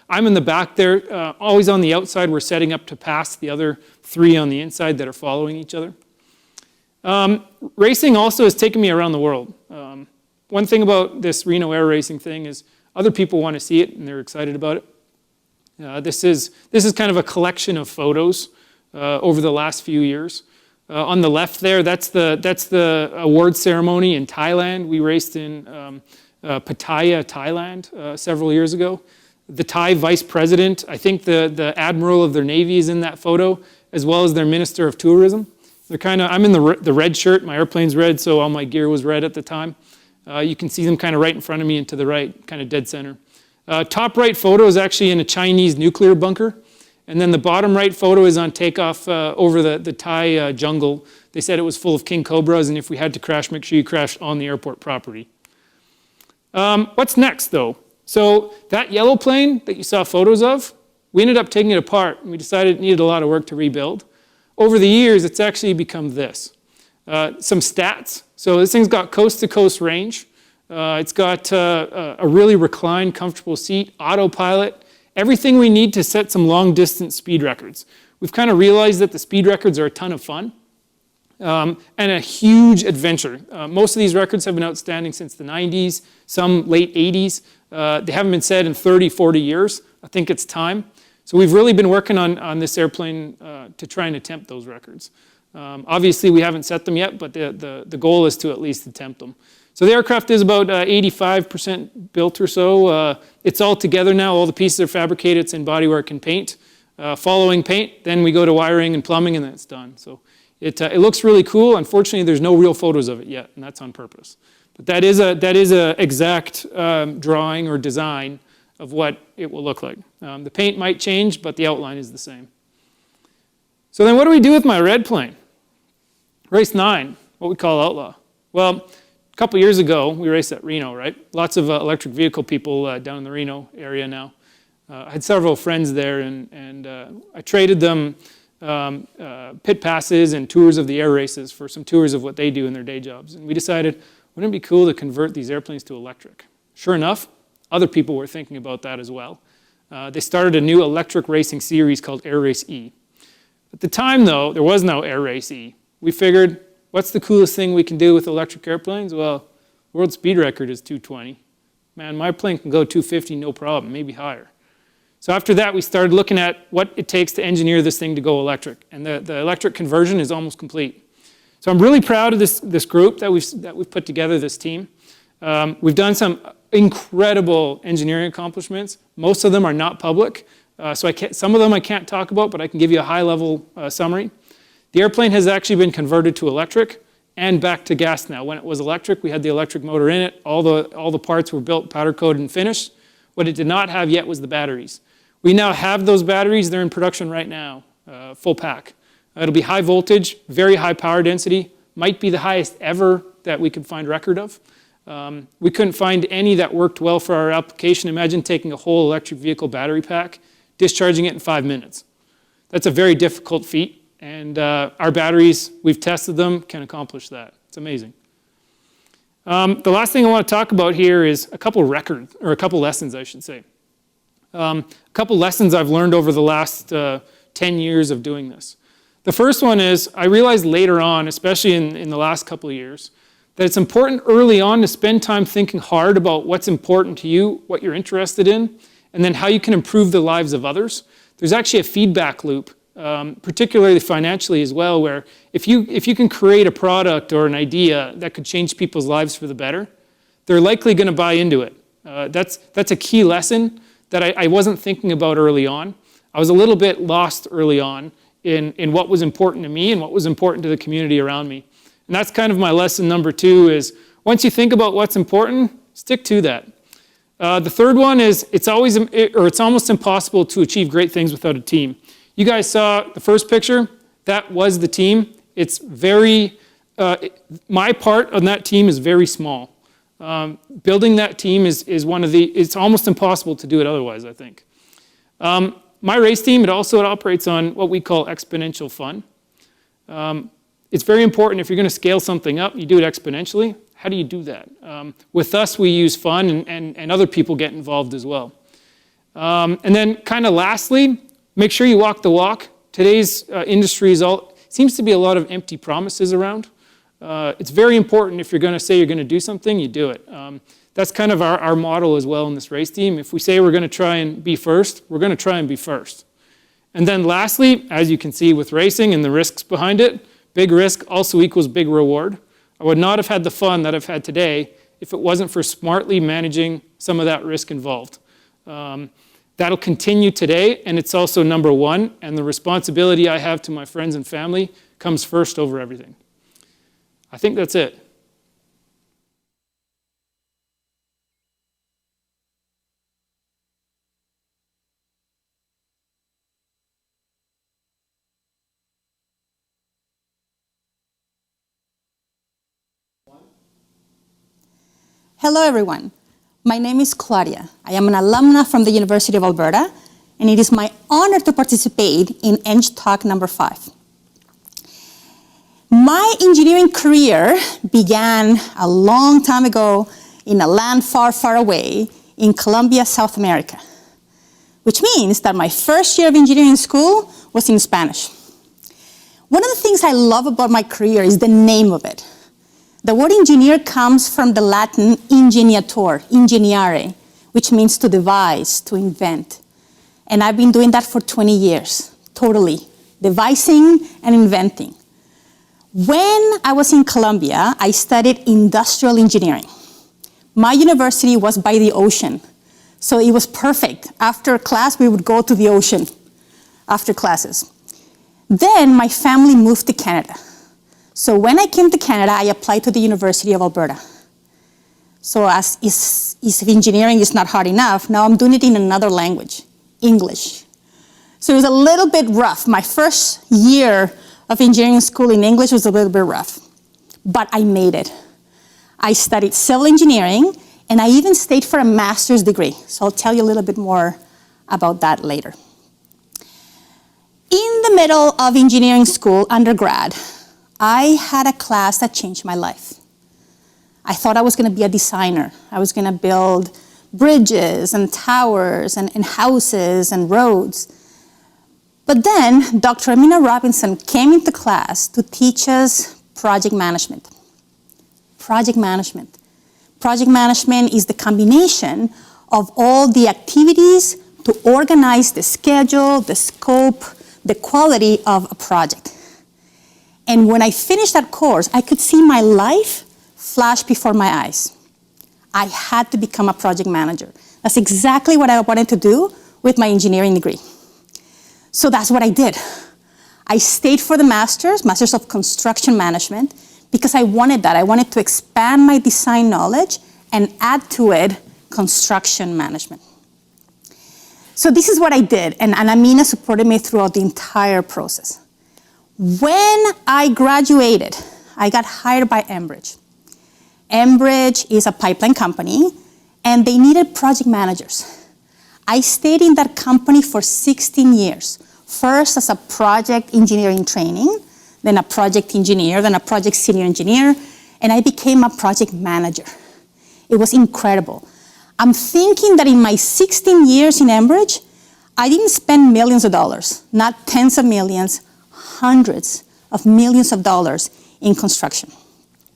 I'm in the back there, always on the outside. We're setting up to pass the other 3 on the inside that are following each other. Racing also has taken me around the world. One thing about this Reno Air Racing thing is other people want to see it and they're excited about it. This is kind of a collection of photos over the last few years. On the left there, that's the award ceremony in Thailand. We raced in Pattaya, Thailand, several years ago. The Thai vice president, I think the admiral of their navy is in that photo, as well as their minister of tourism. They're I'm in the red shirt. My airplane's red, so all my gear was red at the time. You can see them kind of right in front of me and to the right, kind of dead center. Top right photo is actually in a Chinese nuclear bunker. And then the bottom right photo is on takeoff over the Thai jungle. They said it was full of king cobras, and if we had to crash, make sure you crash on the airport property. What's next, though? So that yellow plane that you saw photos of, we ended up taking it apart, and we decided it needed a lot of work to rebuild. Over the years, it's actually become this. Some stats. So this thing's got coast-to-coast range. It's got a really reclined, comfortable seat, autopilot, everything we need to set some long-distance speed records. We've kind of realized that the speed records are a ton of fun and a huge adventure. Most of these records have been outstanding since the 90s, some late 80s. They haven't been set in 30, 40 years. I think it's time. So we've really been working on this airplane to try and attempt those records. Obviously, we haven't set them yet, but the goal is to at least attempt them. So the aircraft is about 85% built or so. It's all together now. All the pieces are fabricated. It's in bodywork and paint. Following paint, then we go to wiring and plumbing, and then it's done. So it looks really cool. Unfortunately, there's no real photos of it yet, and that's on purpose. But that is a exact drawing or design of what it will look like. The paint might change, but the outline is the same. So then what do we do with my red plane? Race 9, what we call Outlaw. Well, a couple years ago, we raced at Reno, right? Lots of electric vehicle people down in the Reno area now. I had several friends there, and I traded them pit passes and tours of the air races for some tours of what they do in their day jobs. And we decided, wouldn't it be cool to convert these airplanes to electric? Sure enough, other people were thinking about that as well. They started a new electric racing series called Air Race E. At the time, though, there was no Air Race E. We figured, what's the coolest thing we can do with electric airplanes? Well, world speed record is 220. Man, my plane can go 250, no problem, maybe higher. So after that, we started looking at what it takes to engineer this thing to go electric. And the electric conversion is almost complete. So I'm really proud of this group that we've put together, this team. We've done some incredible engineering accomplishments. Most of them are not public. So some of them I can't talk about, but I can give you a high-level summary. The airplane has actually been converted to electric and back to gas now. When it was electric, we had the electric motor in it. All the parts were built, powder coated, and finished. What it did not have yet was the batteries. We now have those batteries. They're in production right now, full pack. It'll be high voltage, very high power density, might be the highest ever that we could find record of. We couldn't find any that worked well for our application. Imagine taking a whole electric vehicle battery pack, discharging it in 5 minutes. That's a very difficult feat, and our batteries, we've tested them, can accomplish that. It's amazing. The last thing I want to talk about here is a couple lessons, I should say. A couple lessons I've learned over the last 10 years of doing this. The first one is I realized later on, especially in the last couple of years, that it's important early on to spend time thinking hard about what's important to you, what you're interested in, and then how you can improve the lives of others. There's actually a feedback loop, particularly financially as well, where if you can create a product or an idea that could change people's lives for the better, they're likely going to buy into it. That's a key lesson that I wasn't thinking about early on. I was a little bit lost early on in what was important to me and what was important to the community around me. And that's kind of my lesson number 2 is once you think about what's important, stick to that. The third one is it's almost impossible to achieve great things without a team. You guys saw the first picture, that was the team. It's very, my part on that team is very small. Building that team is it's almost impossible to do it otherwise, I think. My race team, it operates on what we call exponential fun. It's very important if you're going to scale something up, you do it exponentially. How do you do that? With us, we use fun and other people get involved as well. And then kind of lastly, make sure you walk the walk. Today's industry seems to be a lot of empty promises around. It's very important if you're going to say you're going to do something, you do it. That's kind of our model as well in this race team. If we say we're going to try and be first, we're going to try and be first. And then lastly, as you can see with racing and the risks behind it, big risk also equals big reward. I would not have had the fun that I've had today if it wasn't for smartly managing some of that risk involved. That'll continue today, and it's also number 1, and the responsibility I have to my friends and family comes first over everything. I think that's it. Hello, everyone. My name is Claudia. I am an alumna from the University of Alberta, and it is my honor to participate in EnggTALK number 5. My engineering career began a long time ago in a land far, far away in Colombia, South America, which means that my first year of engineering school was in Spanish. One of the things I love about my career is the name of it. The word engineer comes from the Latin ingeniator, ingeniare, which means to devise, to invent. And I've been doing that for 20 years, totally, devising and inventing. When I was in Colombia, I studied industrial engineering. My university was by the ocean, so it was perfect. After class, we would go to the ocean after classes. Then my family moved to Canada. So when I came to Canada, I applied to the University of Alberta. So as if engineering is not hard enough, now I'm doing it in another language, English. So it was a little bit rough. My first year of engineering school in English was a little bit rough, but I made it. I studied civil engineering, and I even stayed for a master's degree. So I'll tell you a little bit more about that later. In the middle of engineering school, undergrad, I had a class that changed my life. I thought I was going to be a designer. I was going to build bridges and towers and houses and roads. But then Dr. Amina Robinson came into class to teach us project management. Project management. Project management is the combination of all the activities to organize the schedule, the scope, the quality of a project. And when I finished that course, I could see my life flash before my eyes. I had to become a project manager. That's exactly what I wanted to do with my engineering degree. So that's what I did. I stayed for the Master's of Construction Management, because I wanted that. I wanted to expand my design knowledge and add to it construction management. So this is what I did, and Amina supported me throughout the entire process. When I graduated, I got hired by Enbridge. Enbridge is a pipeline company, and they needed project managers. I stayed in that company for 16 years, first as a project engineering training, then a project engineer, then a project senior engineer, and I became a project manager. It was incredible. I'm thinking that in my 16 years in Enbridge, I didn't spend millions of dollars, not tens of millions, hundreds of millions of dollars in construction.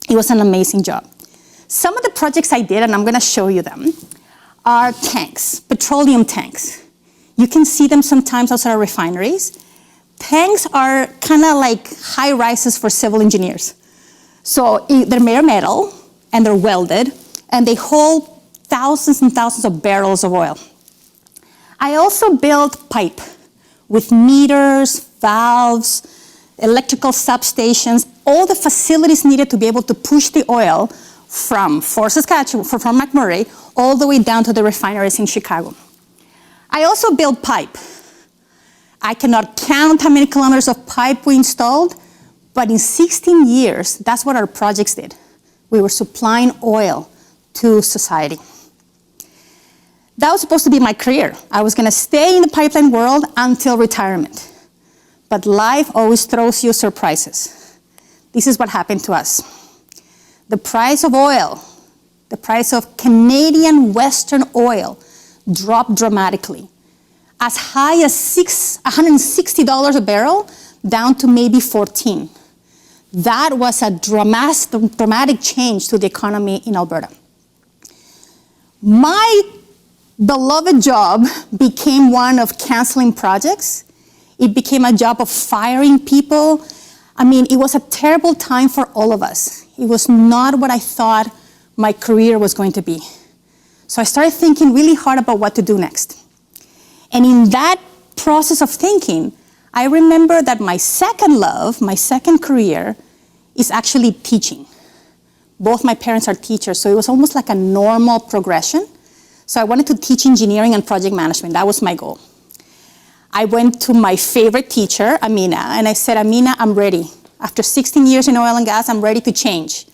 It was an amazing job. Some of the projects I did, and I'm gonna show you them, are tanks, petroleum tanks. You can see them sometimes outside of refineries. Tanks are kind of like high rises for civil engineers. So they're made of metal, and they're welded, and they hold thousands and thousands of barrels of oil. I also built pipe with meters, valves, electrical substations, all the facilities needed to be able to push the oil from Fort Saskatchewan, from McMurray, all the way down to the refineries in Chicago. I also built pipe. I cannot count how many kilometers of pipe we installed, but in 16 years, that's what our projects did. We were supplying oil to society. That was supposed to be my career. I was gonna stay in the pipeline world until retirement. But life always throws you surprises. This is what happened to us. The price of oil, the price of Canadian Western oil dropped dramatically. As high as $160 a barrel, down to maybe 14. That was a dramatic change to the economy in Alberta. My beloved job became one of canceling projects. It became a job of firing people. I mean, it was a terrible time for all of us. It was not what I thought my career was going to be. So I started thinking really hard about what to do next. And in that process of thinking, I remember that my second love, my second career, is actually teaching. Both my parents are teachers, so it was almost like a normal progression. So I wanted to teach engineering and project management. That was my goal. I went to my favorite teacher, Amina, and I said, Amina, I'm ready. After 16 years in oil and gas, I'm ready to change.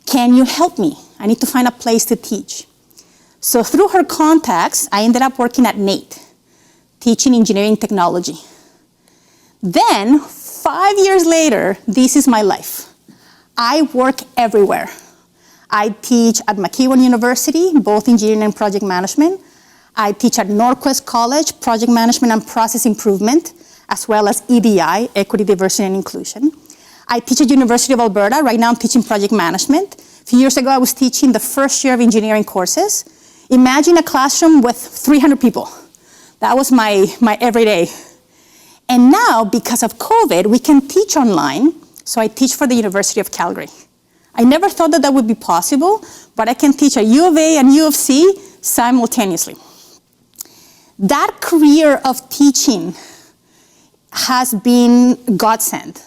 Can you help me? I need to find a place to teach. So through her contacts, I ended up working at NATE, teaching engineering technology. Then, 5 years later, this is my life. I work everywhere. I teach at McEwan University, both engineering and project management. I teach at Norquest College, project management and process improvement, as well as EDI, equity, diversity, and inclusion. I teach at University of Alberta. Right now I'm teaching project management. A few years ago, I was teaching the first year of engineering courses. Imagine a classroom with 300 people. That was my everyday. And now, because of COVID, we can teach online, so I teach for the University of Calgary. I never thought that that would be possible, but I can teach at U of A and U of C simultaneously. That career of teaching has been godsend.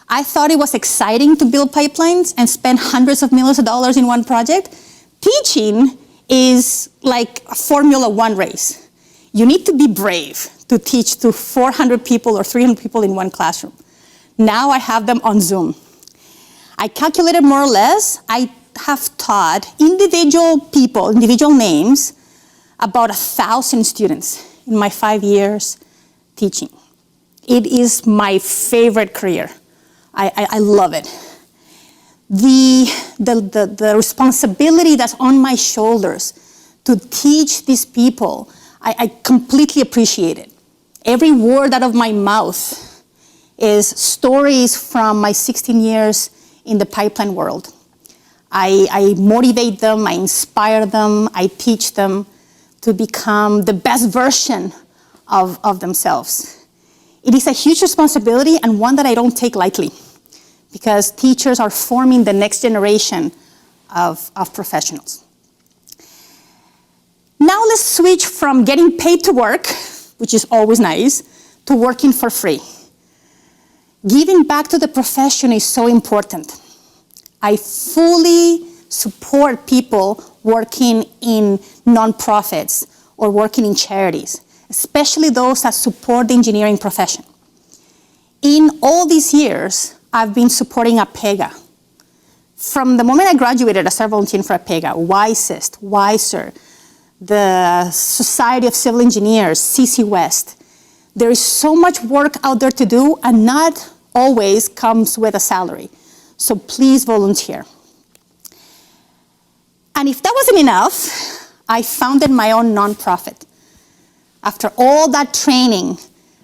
I thought it was exciting to build pipelines and spend hundreds of millions of dollars in one project. Teaching is like a Formula One race. You need to be brave to teach to 400 people or 300 people in one classroom. Now I have them on Zoom. I calculated more or less, I have taught individual people, individual names, about 1,000 students in my 5 years teaching. It is my favorite career. I love it. The responsibility that's on my shoulders to teach these people, I completely appreciate it. Every word out of my mouth is stories from my 16 years in the pipeline world. I motivate them, I inspire them, I teach them to become the best version of themselves. It is a huge responsibility and one that I don't take lightly, because teachers are forming the next generation of professionals. Now let's switch from getting paid to work, which is always nice, to working for free. Giving back to the profession is so important. I fully support people working in nonprofits or working in charities, especially those that support the engineering profession. In all these years, I've been supporting APEGA. From the moment I graduated, I started volunteering for APEGA, WISEST, WISER, the Society of Civil Engineers, CC West. There is so much work out there to do, and not always comes with a salary. So please volunteer. And if that wasn't enough, I founded my own nonprofit. After all that training,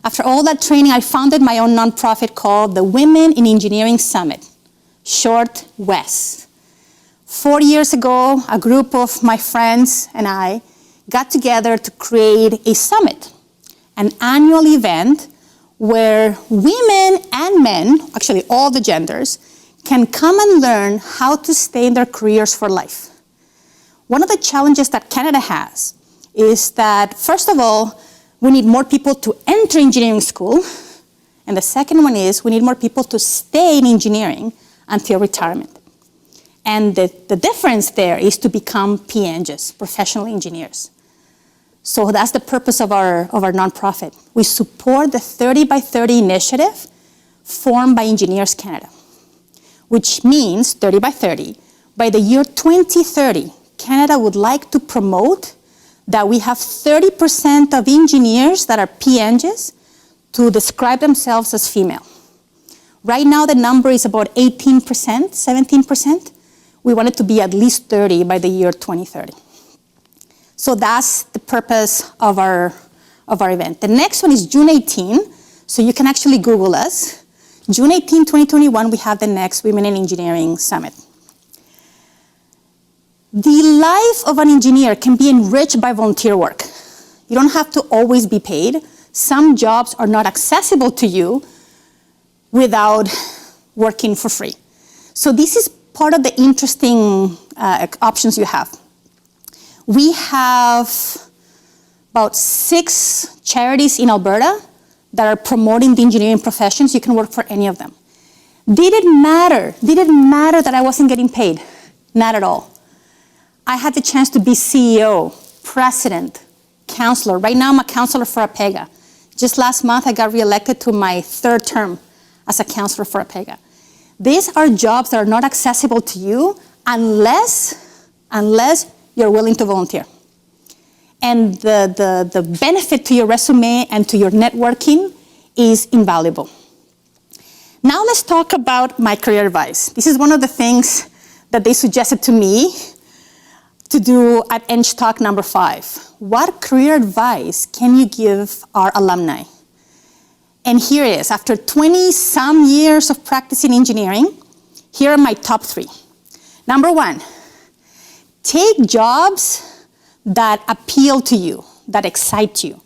I founded my own nonprofit called the Women in Engineering Summit, short WES. 4 years ago, a group of my friends and I got together to create a summit, an annual event where women and men, actually all the genders, can come and learn how to stay in their careers for life. One of the challenges that Canada has is that, first of all, we need more people to enter engineering school, and the second one is we need more people to stay in engineering until retirement. And the difference there is to become PEngs, professional engineers. So that's the purpose of our nonprofit. We support the 30 by 30 initiative formed by Engineers Canada, which means 30 by 30. By the year 2030, Canada would like to promote that we have 30% of engineers that are PEngs to describe themselves as female. Right now, the number is about 18%, 17%. We want it to be at least 30 by the year 2030. So that's the purpose of our event. The next one is June 18, so you can actually Google us. June 18, 2021, we have the next Women in Engineering Summit. The life of an engineer can be enriched by volunteer work. You don't have to always be paid. Some jobs are not accessible to you without working for free. So this is part of the interesting options you have. We have about 6 charities in Alberta that are promoting the engineering professions. You can work for any of them. Did it matter that I wasn't getting paid? Not at all. I had the chance to be CEO, president, counselor. Right now I'm a counselor for APEGA. Just last month I got reelected to my 3rd term as a counselor for APEGA. These are jobs that are not accessible to you unless you're willing to volunteer. And the benefit to your resume and to your networking is invaluable. Now let's talk about my career advice. This is one of the things that they suggested to me to do at EnggTALK number 5. What career advice can you give our alumni? And here it is. After 20-some years of practicing engineering, here are my top 3. Number 1, take jobs that appeal to you, that excite you.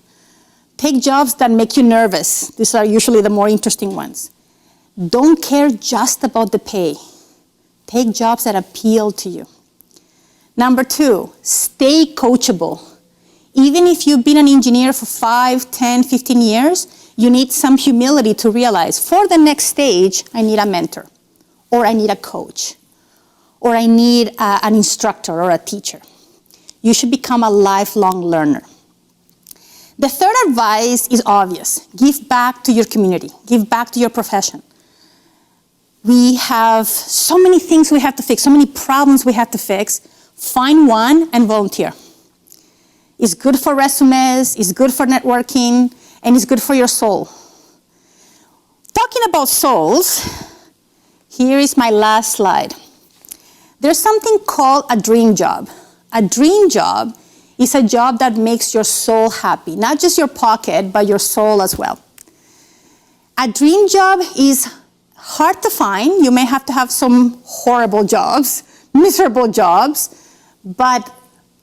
Take jobs that make you nervous. These are usually the more interesting ones. Don't care just about the pay. Take jobs that appeal to you. Number 2, stay coachable. Even if you've been an engineer for 5, 10, 15 years, you need some humility to realize for the next stage, I need a mentor, or I need a coach, or I need an instructor or a teacher. You should become a lifelong learner. The third advice is obvious. Give back to your community. Give back to your profession. We have so many things we have to fix, so many problems we have to fix. Find one and volunteer. It's good for resumes, it's good for networking, and it's good for your soul. Talking about souls, here is my last slide. There's something called a dream job. A dream job is a job that makes your soul happy, not just your pocket, but your soul as well. A dream job is hard to find. You may have to have some horrible jobs, miserable jobs, but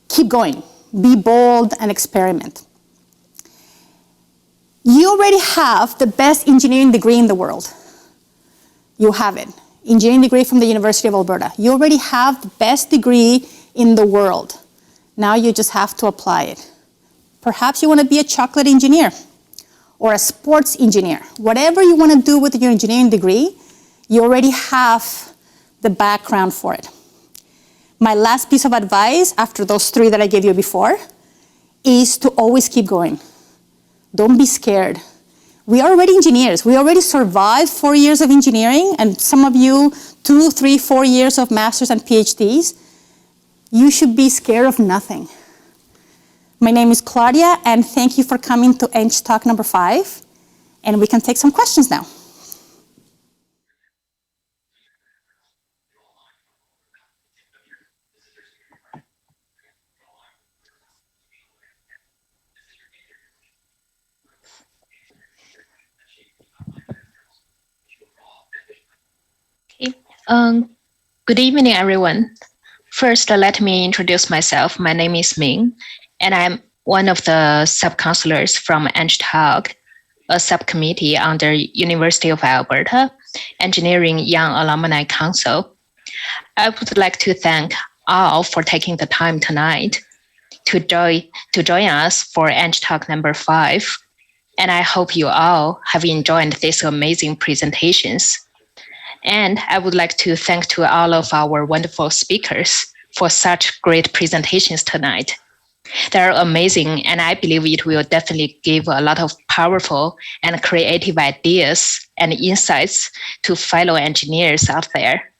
keep going. Be bold and experiment. You already have the best engineering degree in the world. You have it. Engineering degree from the University of Alberta. You already have the best degree in the world. Now you just have to apply it. Perhaps you want to be a chocolate engineer or a sports engineer. Whatever you want to do with your engineering degree, you already have the background for it. My last piece of advice, after those 3 that I gave you before, is to always keep going. Don't be scared. We are already engineers. We already survived 4 years of engineering, and some of you 2, 3, 4 years of masters and PhDs. You should be scared of nothing. My name is Claudia, and thank you for coming to EnggTALK number 5, and we can take some questions now. Good evening, everyone. First, let me introduce myself. My name is Ming, and I'm one of the sub-counselors from EnggTALK, a subcommittee under University of Alberta Engineering Young Alumni Council. I would like to thank all for taking the time tonight to join us for EnggTALK number 5, and I hope you all have enjoyed these amazing presentations. And I would like to thank to all of our wonderful speakers for such great presentations tonight. They're amazing, and I believe it will definitely give a lot of powerful and creative ideas and insights to fellow engineers out there.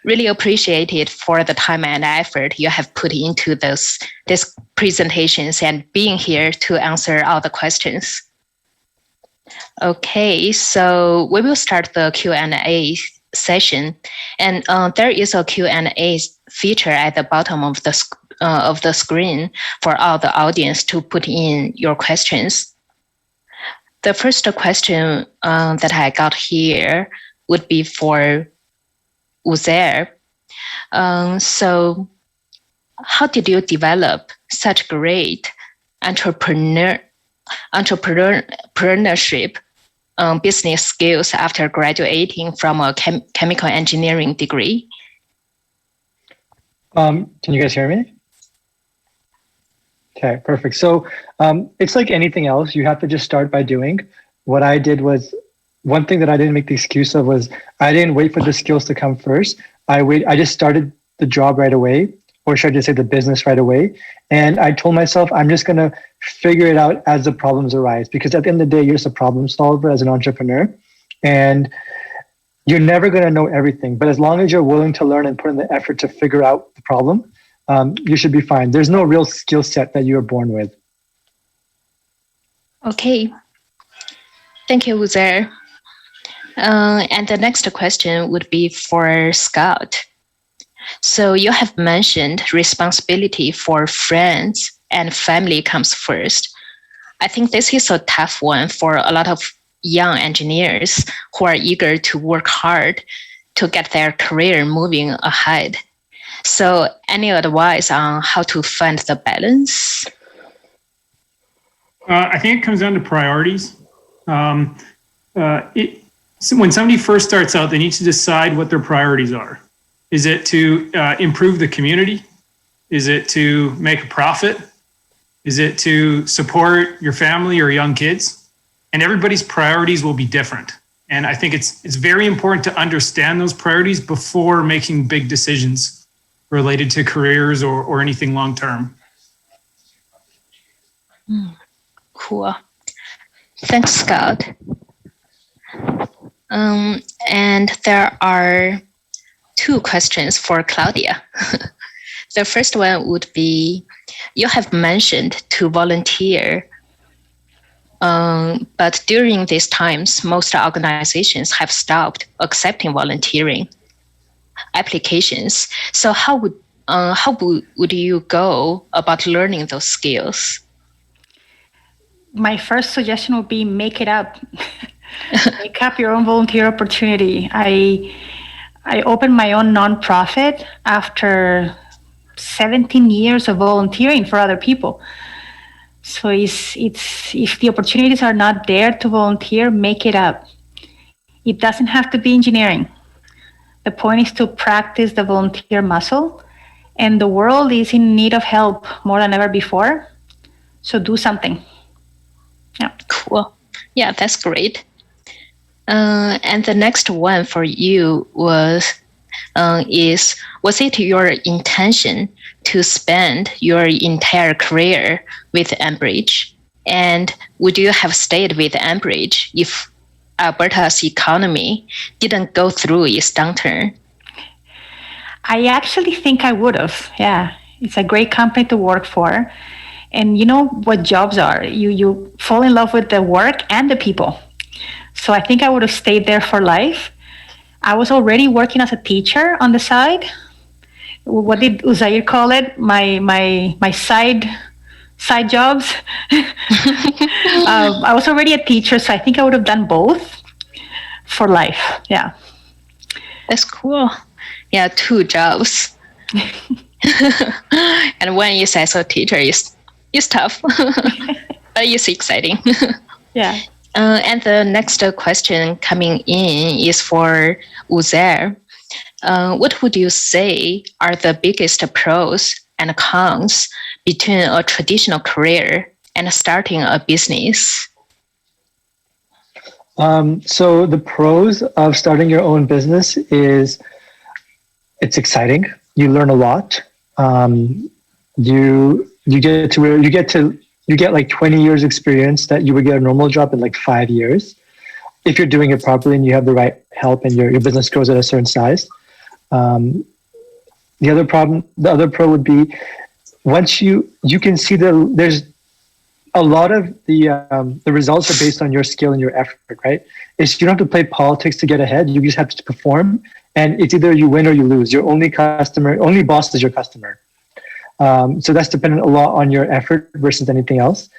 Really appreciate it for the time and effort you have put into these presentations and being here to answer all the questions. Okay, so we will start the Q&A session, and there is a Q&A feature at the bottom of the screen for all the audience to put in your questions. The first question that I got here would be for Uzair. So, how did you develop such great entrepreneurship business skills after graduating from a chemical engineering degree? Can you guys hear me? Okay, perfect. So it's like anything else. You have to just start by doing. What I did was, one thing that I didn't make the excuse of was I didn't wait for the skills to come first. I just started the job right away, or should I just say the business right away? And I told myself, I'm just going to figure it out as the problems arise, because at the end of the day, you're just a problem solver as an entrepreneur, and you're never going to know everything. But as long as you're willing to learn and put in the effort to figure out the problem, you should be fine. There's no real skill set that you are born with. Okay. Thank you, Uzair. And the next question would be for Scott. So you have mentioned responsibility for friends and family comes first. I think this is a tough one for a lot of young engineers who are eager to work hard to get their career moving ahead. So any advice on how to find the balance? I think it comes down to priorities. So when somebody first starts out, they need to decide what their priorities are. Is it to improve the community? Is it to make a profit? Is it to support your family or young kids? And everybody's priorities will be different. And I think it's very important to understand those priorities before making big decisions related to careers or anything long-term. Cool. Thanks, Scott. And there are 2 questions for Claudia. The first one would be, you have mentioned to volunteer, but during these times, most organizations have stopped accepting volunteering applications. So how would you go about learning those skills? My first suggestion would be make it up. Make up your own volunteer opportunity. I opened my own nonprofit after 17 years of volunteering for other people. So it's if the opportunities are not there to volunteer, make it up. It doesn't have to be engineering. The point is to practice the volunteer muscle, and the world is in need of help more than ever before. So do something. Yeah. Cool. Yeah, that's great. And the next one for you was, was it your intention to spend your entire career with Enbridge? And would you have stayed with Enbridge if Alberta's economy didn't go through its downturn? I actually think I would have. Yeah, it's a great company to work for. And you know what jobs are. You fall in love with the work and the people. So I think I would have stayed there for life. I was already working as a teacher on the side. What did Uzair call it? My side jobs. I was already a teacher, so I think I would have done both for life. Yeah. That's cool. Yeah, 2 jobs. And when you say so, teacher is tough, but it's exciting. Yeah. And the next question coming in is for Uzair. What would you say are the biggest pros and cons between a traditional career and starting a business? So the pros of starting your own business is it's exciting. You learn a lot. You get like 20 years experience that you would get a normal job in like 5 years. If you're doing it properly and you have the right help and your business grows at a certain size. The other pro would be once you can see there's a lot of the results are based on your skill and your effort, right? You don't have to play politics to get ahead. You just have to perform, and it's either you win or you lose. Your only boss is your customer. So that's dependent a lot on your effort versus anything else.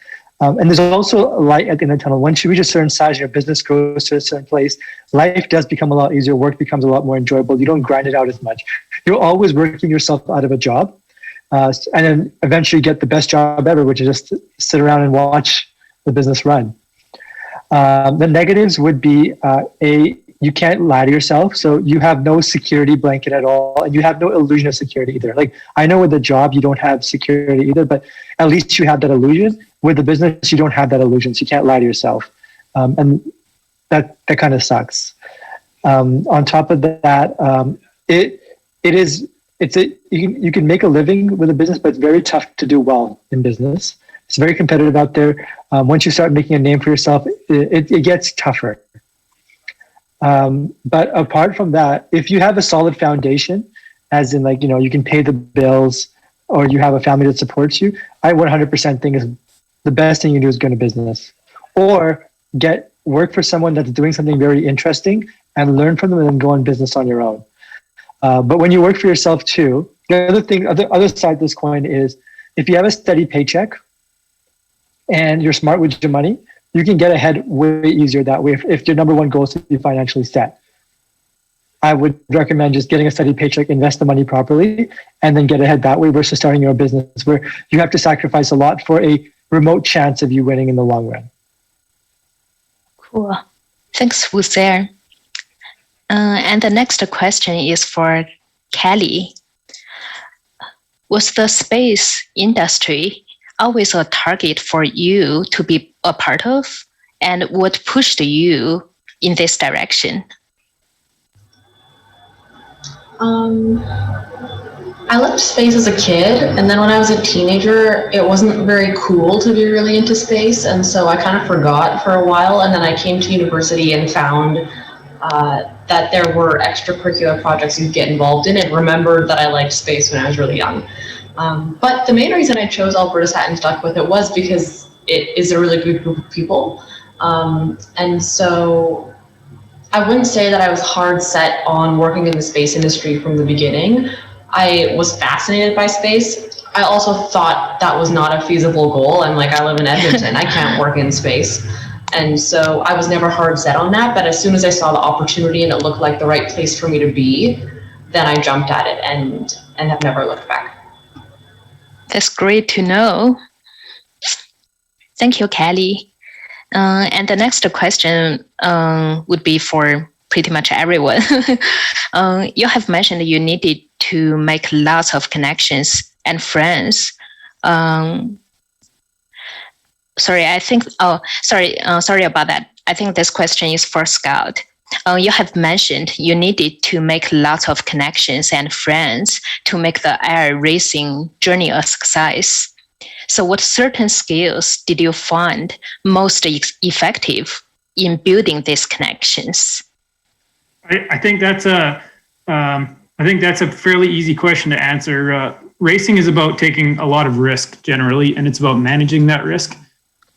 And there's also a light at the end of the tunnel. Once you reach a certain size and your business grows to a certain place, life does become a lot easier. Work becomes a lot more enjoyable. You don't grind it out as much. You're always working yourself out of a job. And then eventually get the best job ever, which is just to sit around and watch the business run. The negatives would be, you can't lie to yourself. So you have no security blanket at all. And you have no illusion of security either. Like, I know with the job, you don't have security either, but at least you have that illusion. With the business, you don't have that illusion. So you can't lie to yourself. And that kind of sucks. On top of that, you can make a living with a business, but it's very tough to do well in business. It's very competitive out there. Once you start making a name for yourself, it gets tougher. But apart from that, if you have a solid foundation, as in like, you can pay the bills or you have a family that supports you, I 100% think is the best thing you do is go into business or work for someone that's doing something very interesting and learn from them and then go on business on your own. But when you work for yourself too, the other side of this coin is if you have a steady paycheck and you're smart with your money, you can get ahead way easier that way if your number one goal is to be financially set. I would recommend just getting a steady paycheck, invest the money properly, and then get ahead that way versus starting your business where you have to sacrifice a lot for a remote chance of you winning in the long run. Cool. Thanks, Uzair. And the next question is for Callie. Was the space industry always a target for you to be a part of? And what pushed you in this direction? I loved space as a kid, and then when I was a teenager, it wasn't very cool to be really into space, and so I kind of forgot for a while, and then I came to university and found that there were extracurricular projects you could get involved in, and remembered that I liked space when I was really young. But the main reason I chose Alberta Sat and stuck with it was because it is a really good group of people, and so I wouldn't say that I was hard set on working in the space industry from the beginning. I was fascinated by space. I also thought that was not a feasible goal. I'm like, I live in Edmonton, I can't work in space. And so I was never hard set on that, but as soon as I saw the opportunity and it looked like the right place for me to be, then I jumped at it and have never looked back. That's great to know. Thank you, Callie. And the next question would be for pretty much everyone. You have mentioned you needed to make lots of connections and friends. Sorry about that. I think this question is for Scott. you have mentioned you needed to make lots of connections and friends to make the air racing journey a success. So what certain skills did you find most effective in building these connections? I think that's a fairly easy question to answer. Racing is about taking a lot of risk generally, and it's about managing that risk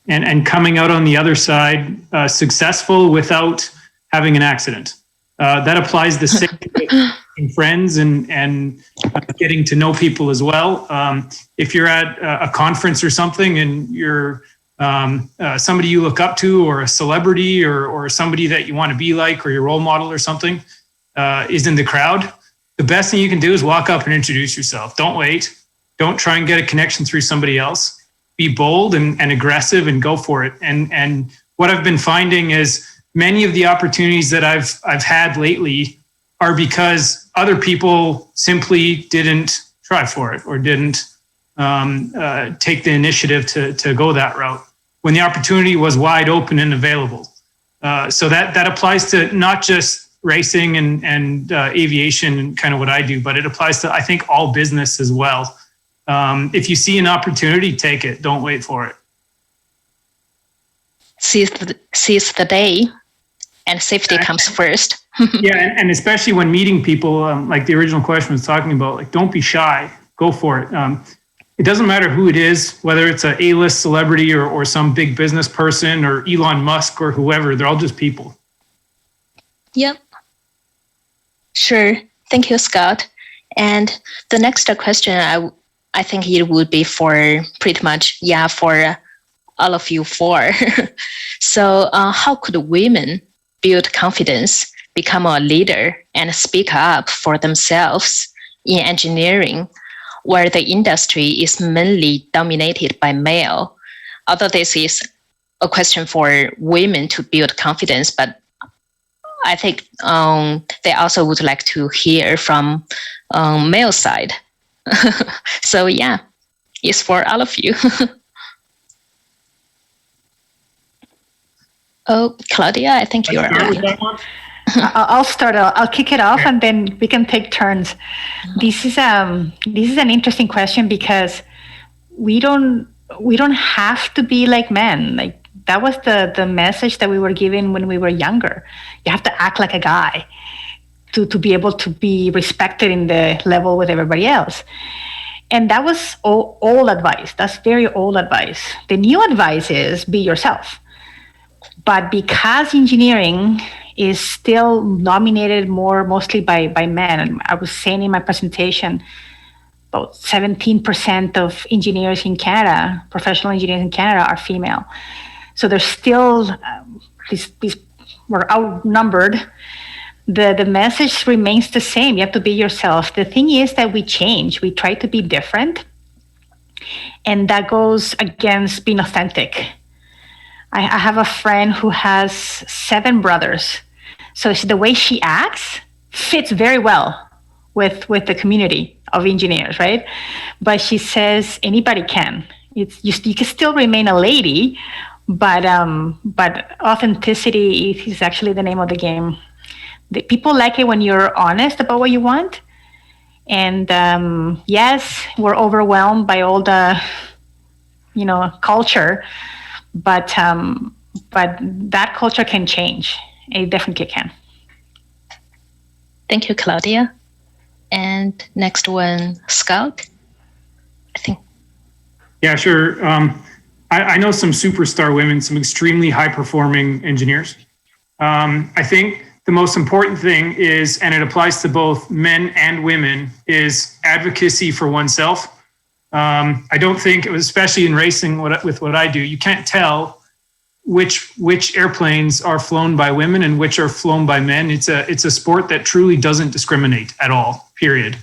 and coming out on the other side successful without having an accident. That applies the same with friends and getting to know people as well. If you're at a conference or something and you're somebody you look up to, or a celebrity, or somebody that you want to be like, or your role model or something is in the crowd, the best thing you can do is walk up and introduce yourself. Don't wait. Don't try and get a connection through somebody else. Be bold and aggressive and go for it. And what I've been finding is many of the opportunities that I've had lately are because other people simply didn't try for it or didn't take the initiative to go that route when the opportunity was wide open and available. So that applies to not just racing and aviation and kind of what I do, but it applies to, I think, all business as well. If you see an opportunity, take it. Don't wait for it. Seize the day, and safety comes first. Yeah, and especially when meeting people, like the original question was talking about, like, don't be shy. Go for it. It doesn't matter who it is, whether it's an A-list celebrity or some big business person or Elon Musk or whoever. They're all just people. Yep. Sure. Thank you, Scott. And the next question, I think it would be for pretty much, for all of you four. So how could women build confidence, become a leader, and speak up for themselves in engineering, where the industry is mainly dominated by male? Although this is a question for women to build confidence, but I think they also would like to hear from male side. So it's for all of you. Oh, Claudia, I think you're on. I'll start. I'll kick it off, and then we can take turns. This is an interesting question because we don't have to be like men. Like, that was the message that we were given when we were younger. You have to act like a guy to be able to be respected in the level with everybody else. And that was old advice. That's very old advice. The new advice is be yourself. But because engineering is still dominated mostly by men, and I was saying in my presentation, about 17% of engineers in Canada, professional engineers in Canada, are female. So there's still we're outnumbered. The message remains the same. You have to be yourself. The thing is that we change. We try to be different, and that goes against being authentic. I have a friend who has 7 brothers. So the way she acts fits very well with the community of engineers, right? But she says anybody can. You can still remain a lady, but authenticity is actually the name of the game. The people like it when you're honest about what you want. And yes, we're overwhelmed by all the, culture. But that culture can change. It definitely can. Thank you, Claudia. And next one, Scott, I think. Yeah, sure. I know some superstar women, some extremely high-performing engineers. I think the most important thing is, and it applies to both men and women, is advocacy for oneself. I don't think, especially in racing with what I do, you can't tell which airplanes are flown by women and which are flown by men. It's a sport that truly doesn't discriminate at all, period.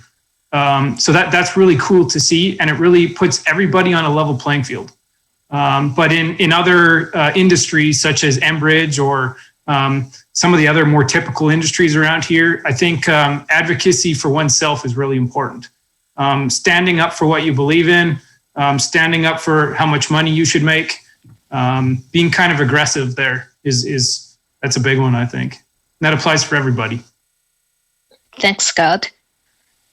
So that's really cool to see, and it really puts everybody on a level playing field. But in other industries such as Enbridge or some of the other more typical industries around here, I think advocacy for oneself is really important. Standing up for what you believe in, standing up for how much money you should make, being kind of aggressive there that's a big one, I think. That applies for everybody. Thanks, Scott.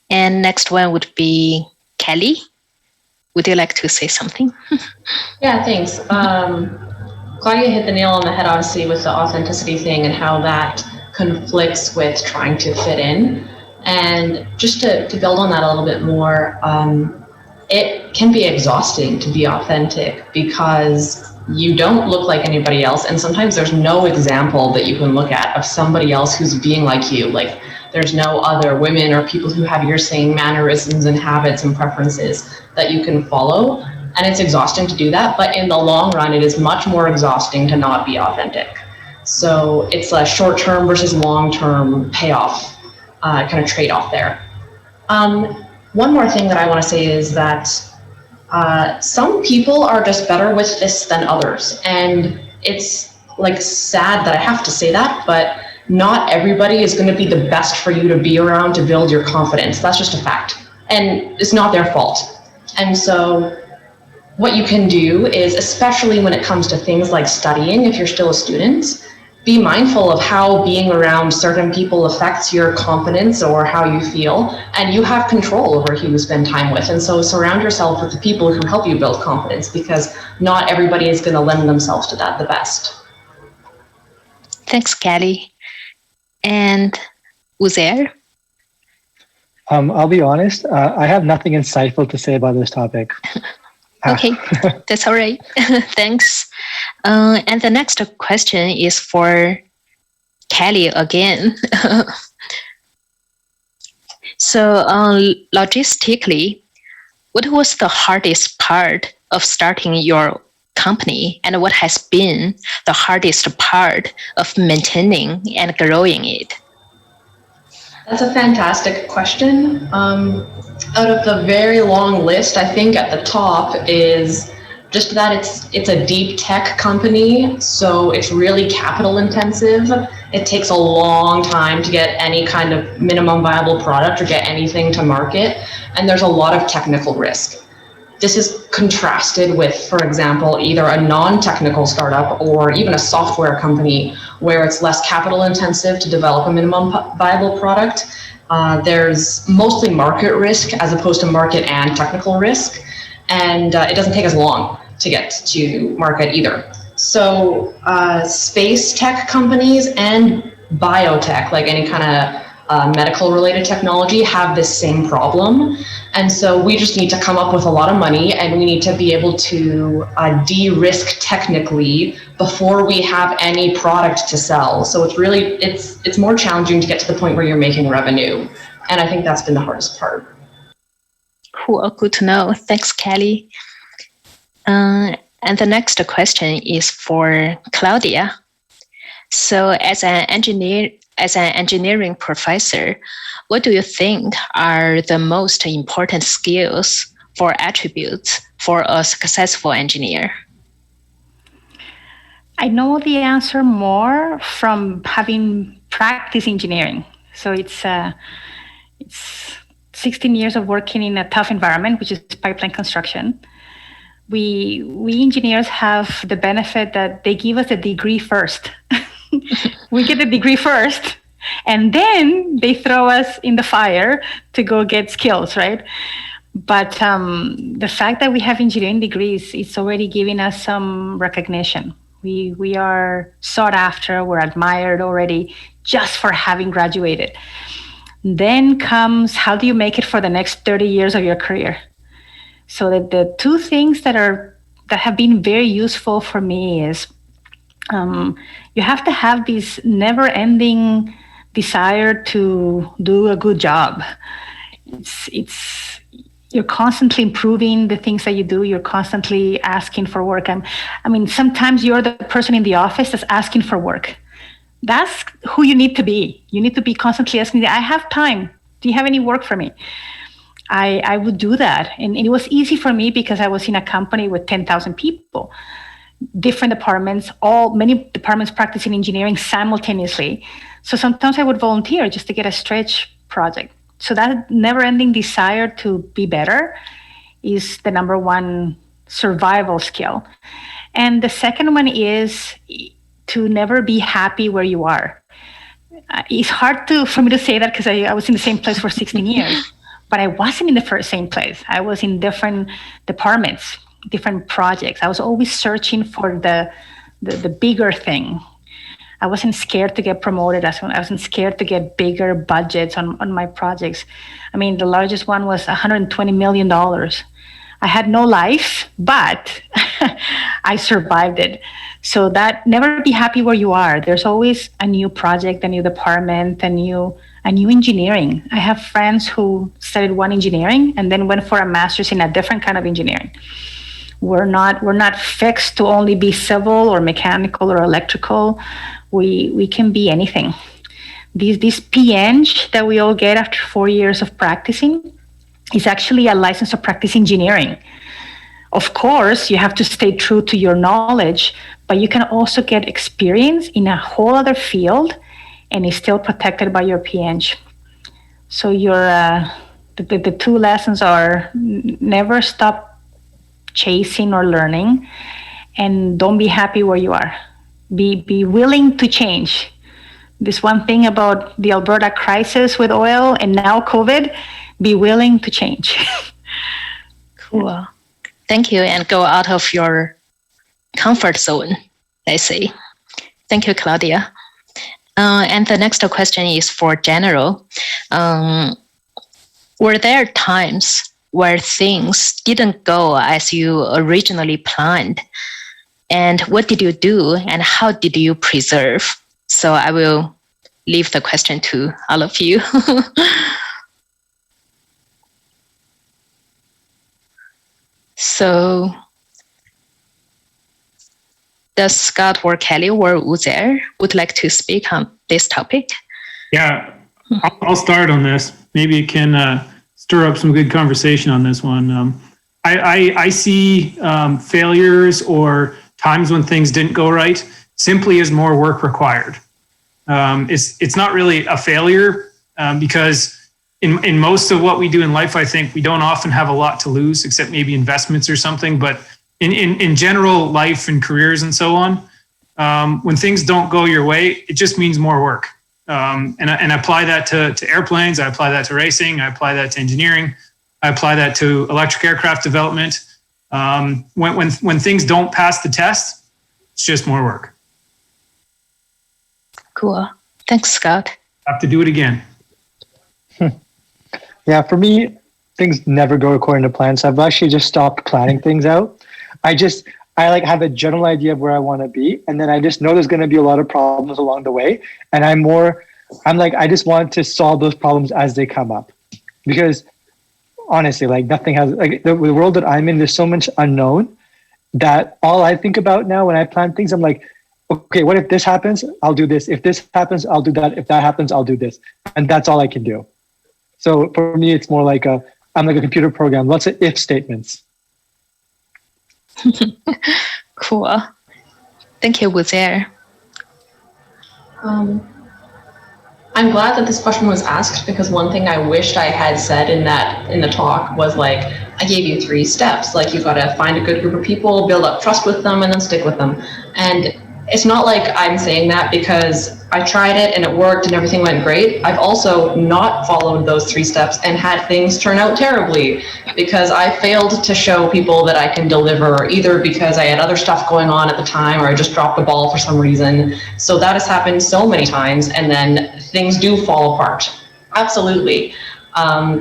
And next one would be Callie. Would you like to say something? Yeah, thanks. Claudia hit the nail on the head, obviously, with the authenticity thing and how that conflicts with trying to fit in. And just to build on that a little bit more, it can be exhausting to be authentic because you don't look like anybody else. And sometimes there's no example that you can look at of somebody else who's being like you. Like there's no other women or people who have your same mannerisms and habits and preferences that you can follow. And it's exhausting to do that. But in the long run, it is much more exhausting to not be authentic. So it's a short-term versus long-term payoff kind of trade-off there. One more thing that I want to say is that some people are just better with this than others. And it's like sad that I have to say that, but not everybody is going to be the best for you to be around to build your confidence. That's just a fact. And it's not their fault. And so what you can do is, especially when it comes to things like studying, if you're still a student, be mindful of how being around certain people affects your confidence or how you feel, and you have control over who you spend time with. And so surround yourself with the people who help you build confidence, because not everybody is going to lend themselves to that the best. Thanks, Callie. And Uzair? I'll be honest, I have nothing insightful to say about this topic. Okay, that's all right. Thanks. And the next question is for Callie again. So logistically, what was the hardest part of starting your company, and what has been the hardest part of maintaining and growing it? That's a fantastic question. Out of the very long list, I think at the top is just that it's a deep tech company, so it's really capital intensive. It takes a long time to get any kind of minimum viable product or get anything to market, and there's a lot of technical risk. This is contrasted with, for example, either a non-technical startup or even a software company where it's less capital intensive to develop a minimum viable product. There's mostly market risk as opposed to market and technical risk, and it doesn't take as long to get to market either. So space tech companies and biotech, like any kind of medical related technology, have this same problem. And so we just need to come up with a lot of money, and we need to be able to de-risk technically before we have any product to sell. So it's really, it's more challenging to get to the point where you're making revenue. And I think that's been the hardest part. Cool, good to know. Thanks, Callie. And the next question is for Claudia. So as an engineering professor, what do you think are the most important skills or attributes for a successful engineer? I know the answer more from having practiced engineering. So it's 16 years of working in a tough environment, which is pipeline construction. We engineers have the benefit that they give us a degree first. We get the degree first, and then they throw us in the fire to go get skills, right? But the fact that we have engineering degrees, it's already giving us some recognition. We are sought after, we're admired already just for having graduated. Then comes, how do you make it for the next 30 years of your career? So that the two things that have been very useful for me is you have to have this never-ending desire to do a good job. You're constantly improving the things that you do. You're constantly asking for work. I mean, sometimes you're the person in the office that's asking for work. That's who you need to be. You need to be constantly asking, I have time. Do you have any work for me? I would do that. And it was easy for me because I was in a company with 10,000 people, different departments, many departments practicing engineering simultaneously. So sometimes I would volunteer just to get a stretch project. So that never-ending desire to be better is the number one survival skill. And the second one is to never be happy where you are. it's hard for me to say that because I was in the same place for 16 years, but I wasn't in the same place. I was in different departments, different projects. I was always searching for the bigger thing. I wasn't scared to get promoted. I wasn't scared to get bigger budgets on my projects. I mean, the largest one was $120 million. I had no life, but I survived it. So that never be happy where you are. There's always a new project, a new department, a new engineering. I have friends who studied one engineering and then went for a master's in a different kind of engineering. We're not fixed to only be civil or mechanical or electrical. We can be anything. This PEng that we all get after 4 years of practicing is actually a license of practice engineering. Of course, you have to stay true to your knowledge, but you can also get experience in a whole other field and is still protected by your PEng. So the two lessons are never stop chasing or learning, and don't be happy where you are. Be willing to change. This one thing about the Alberta crisis with oil and now COVID, be willing to change. Cool. Thank you, and go out of your comfort zone, I say. Thank you, Claudia. And the next question is for general. Were there times where things didn't go as you originally planned? And what did you do and how did you preserve? So I will leave the question to all of you. So does Scott or Callie or Uzair would like to speak on this topic? Yeah, I'll start on this. Maybe it can stir up some good conversation on this one. I see failures or times when things didn't go right simply as more work required. It's not really a failure because in most of what we do in life, I think we don't often have a lot to lose except maybe investments or something. But in general life and careers and so on, when things don't go your way, it just means more work. And I apply that to airplanes. I apply that to racing. I apply that to engineering. I apply that to electric aircraft development. When things don't pass the test, it's just more work. Cool. Thanks, Scott. Have to do it again. Yeah, for me, things never go according to plan. So I've actually just stopped planning things out. I like have a general idea of where I want to be. And then I just know there's going to be a lot of problems along the way. And I just want to solve those problems as they come up. Because honestly, like nothing has, like the world that I'm in, there's so much unknown that all I think about now when I plan things, I'm like, okay, what if this happens? I'll do this. If this happens, I'll do that. If that happens, I'll do this. And that's all I can do. So for me, it's more like I'm like a computer program, lots of if statements. Cool. Thank you, Uzair. I'm glad that this question was asked because one thing I wished I had said in the talk was like, I gave you 3 steps. Like you got to find a good group of people, build up trust with them, and then stick with them. And it's not like I'm saying that because I tried it and it worked and everything went great. I've also not followed those 3 steps and had things turn out terribly because I failed to show people that I can deliver, either because I had other stuff going on at the time or I just dropped the ball for some reason. So that has happened so many times, and then things do fall apart. Absolutely.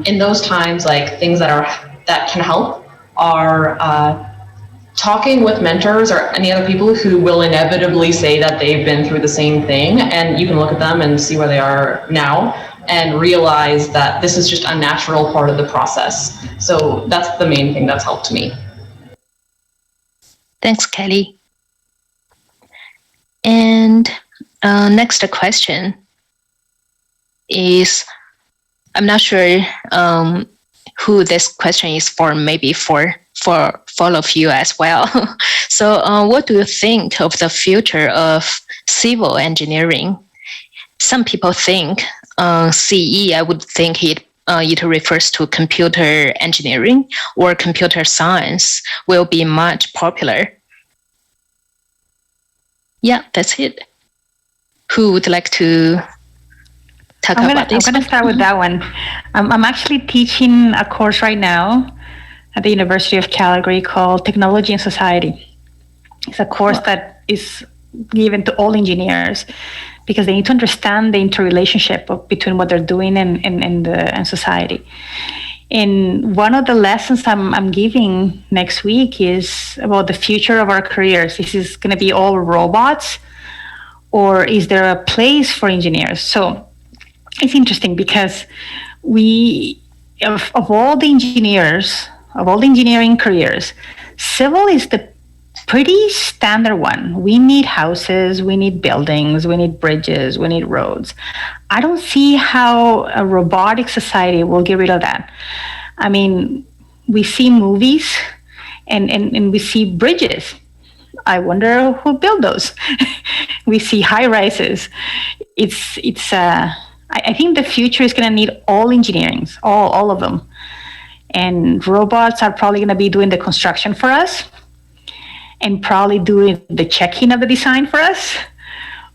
In those times, like things that can help are talking with mentors or any other people who will inevitably say that they've been through the same thing, and you can look at them and see where they are now and realize that this is just a natural part of the process. So that's the main thing that's helped me. Thanks, Callie. And next question is, I'm not sure who this question is for, maybe for all of you as well. So what do you think of the future of civil engineering? Some people think CE, I would think it refers to computer engineering or computer science, will be much popular. Yeah, that's it. Who would like to talk I'm about this? gonna start with that one. I'm actually teaching a course right now at the University of Calgary called Technology and Society. It's a course that is given to all engineers because they need to understand the interrelationship between what they're doing and society. And one of the lessons I'm giving next week is about the future of our careers. Is this going to be all robots, or is there a place for engineers? So it's interesting because of all the engineers, of all the engineering careers, civil is the pretty standard one. We need houses, we need buildings, we need bridges, we need roads. I don't see how a robotic society will get rid of that. I mean, we see movies and we see bridges. I wonder who built those. We see high rises. I think the future is going to need all engineerings, all of them. And robots are probably going to be doing the construction for us and probably doing the checking of the design for us.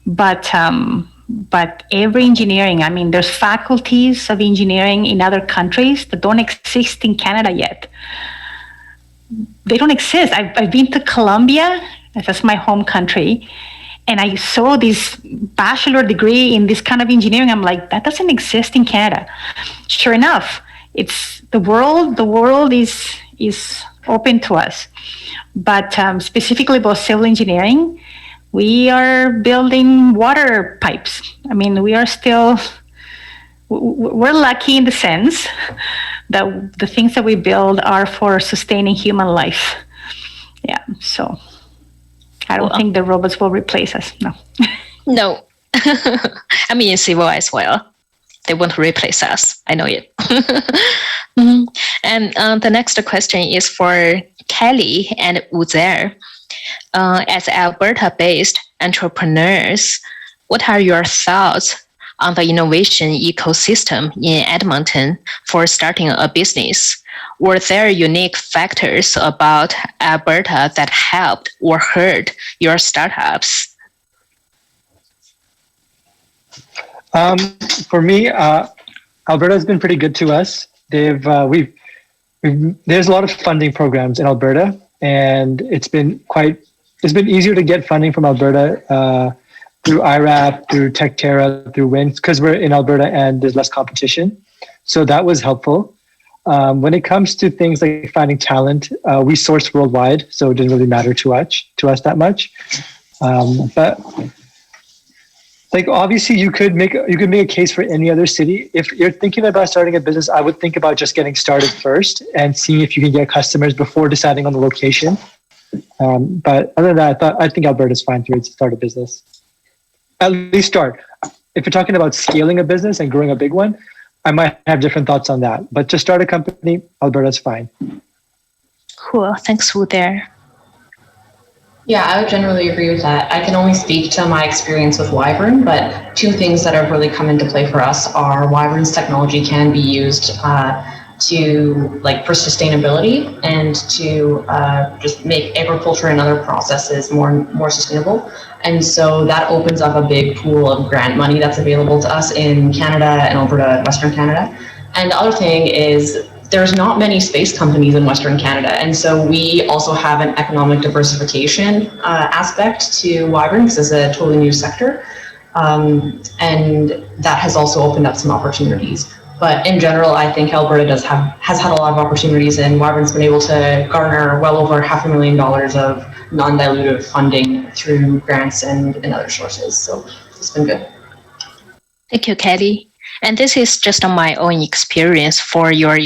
But every engineering, I mean, there's faculties of engineering in other countries that don't exist in Canada yet. They don't exist. I've been to Colombia, that's my home country, and I saw this bachelor degree in this kind of engineering. I'm like, that doesn't exist in Canada. Sure enough, it's the world is open to us. But specifically about civil engineering, we are building water pipes. I mean, we're lucky in the sense that the things that we build are for sustaining human life. Yeah, so I don't think the robots will replace us, no. No. I mean, in civil as well. They won't replace us. I know it. And the next question is for Callie and Uzair. As Alberta-based entrepreneurs, what are your thoughts on the innovation ecosystem in Edmonton for starting a business? Were there unique factors about Alberta that helped or hurt your startups? For me, Alberta has been pretty good to us. There's a lot of funding programs in Alberta, and it's been easier to get funding from Alberta through IRAP, through TechTerra, through WIN, because we're in Alberta and there's less competition. So that was helpful. When it comes to things like finding talent, we source worldwide, so it didn't really matter to us that much. But like obviously you could make a case for any other city. If you're thinking about starting a business, I would think about just getting started first and seeing if you can get customers before deciding on the location. But other than that, I think Alberta's fine to start a business. At least start. If you're talking about scaling a business and growing a big one, I might have different thoughts on that. But to start a company, Alberta's fine. Cool. Thanks, Wu there. Yeah, I would generally agree with that. I can only speak to my experience with Wyvern, but two things that have really come into play for us are Wyvern's technology can be used for sustainability and to just make agriculture and other processes more sustainable. And so that opens up a big pool of grant money that's available to us in Canada and Alberta, Western Canada. And the other thing is there's not many space companies in Western Canada. And so we also have an economic diversification aspect to Wyvern because it's a totally new sector. And that has also opened up some opportunities. But in general, I think Alberta has had a lot of opportunities, and Wyvern's been able to garner well over $500,000 of non-dilutive funding through grants and other sources. So it's been good. Thank you, Callie. And this is just on my own experience for your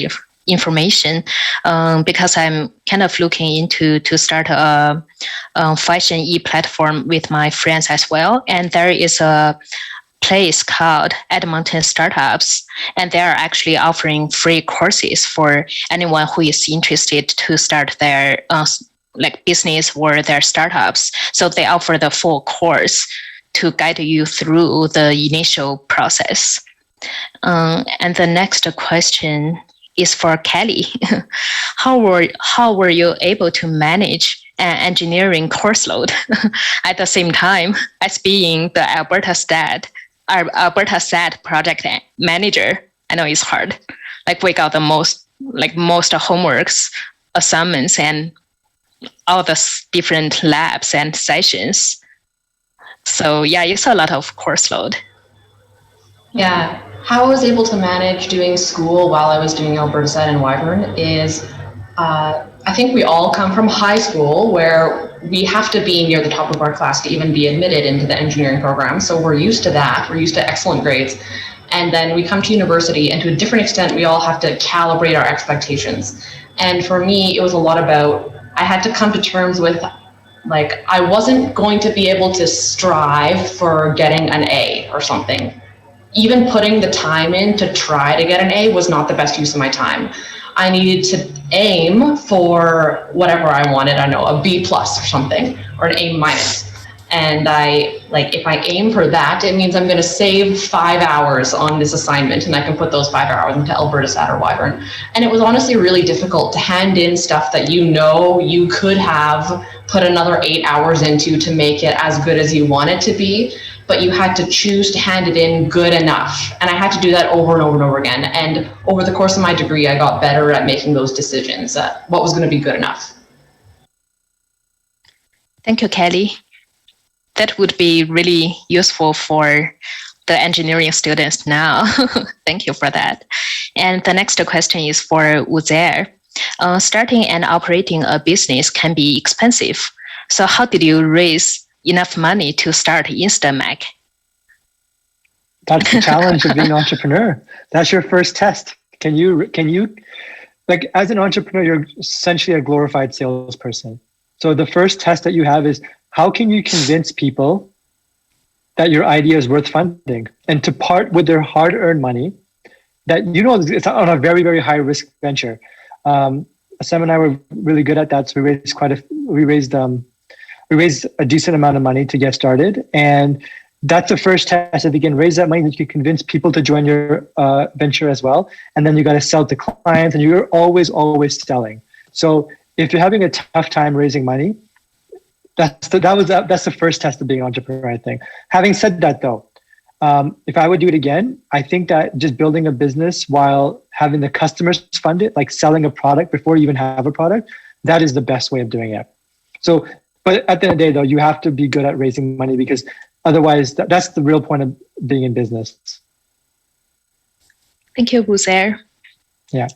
information, because I'm kind of looking into to start a fashion e-platform with my friends as well. And there is a place called Edmonton Startups, and they are actually offering free courses for anyone who is interested to start their business or their startups. So they offer the full course to guide you through the initial process. And the next question is for Callie. How were you able to manage an engineering course load at the same time as being the Alberta stat our Alberta SAT project manager. I know it's hard. Like we got the most homeworks, assignments, and all the different labs and sessions. So yeah, it's a lot of course load. Yeah, how I was able to manage doing school while I was doing Alberta SAT and Wyvern is, I think we all come from high school where we have to be near the top of our class to even be admitted into the engineering program. So we're used to that. We're used to excellent grades. And then we come to university, and to a different extent, we all have to calibrate our expectations. And for me, it was a lot about, I had to come to terms with, like, I wasn't going to be able to strive for getting an A or something. Even putting the time in to try to get an A was not the best use of my time. I needed to aim for whatever I wanted, I don't know, a B plus or something, or an A minus. And if I aim for that, it means I'm going to save 5 hours on this assignment, and I can put those 5 hours into Alberta SAT or Wyvern. And it was honestly really difficult to hand in stuff that you could have put another 8 hours into to make it as good as you want it to be, but you had to choose to hand it in good enough. And I had to do that over and over and over again. And over the course of my degree, I got better at making those decisions, what was going to be good enough. Thank you, Callie. That would be really useful for the engineering students now. Thank you for that. And the next question is for Uzair. Starting and operating a business can be expensive. So how did you raise enough money to start EnggYAC? That's the challenge of being an entrepreneur. That's your first test. Can you, like, as an entrepreneur, you're essentially a glorified salesperson. So the first test that you have is, how can you convince people that your idea is worth funding and to part with their hard-earned money that, it's on a very, very high risk venture. Sam and I were really good at that. So we raised a decent amount of money to get started. And that's the first test. If you can raise that money, that you can convince people to join your venture as well. And then you got to sell to clients, and you're always selling. So if you're having a tough time raising money, that's the first test of being an entrepreneur, I think. Having said that, though, if I would do it again, I think that just building a business while having the customers fund it, like selling a product before you even have a product, that is the best way of doing it. So, but at the end of the day, though, you have to be good at raising money, because otherwise, that's the real point of being in business. Thank you, Uzair. Yeah.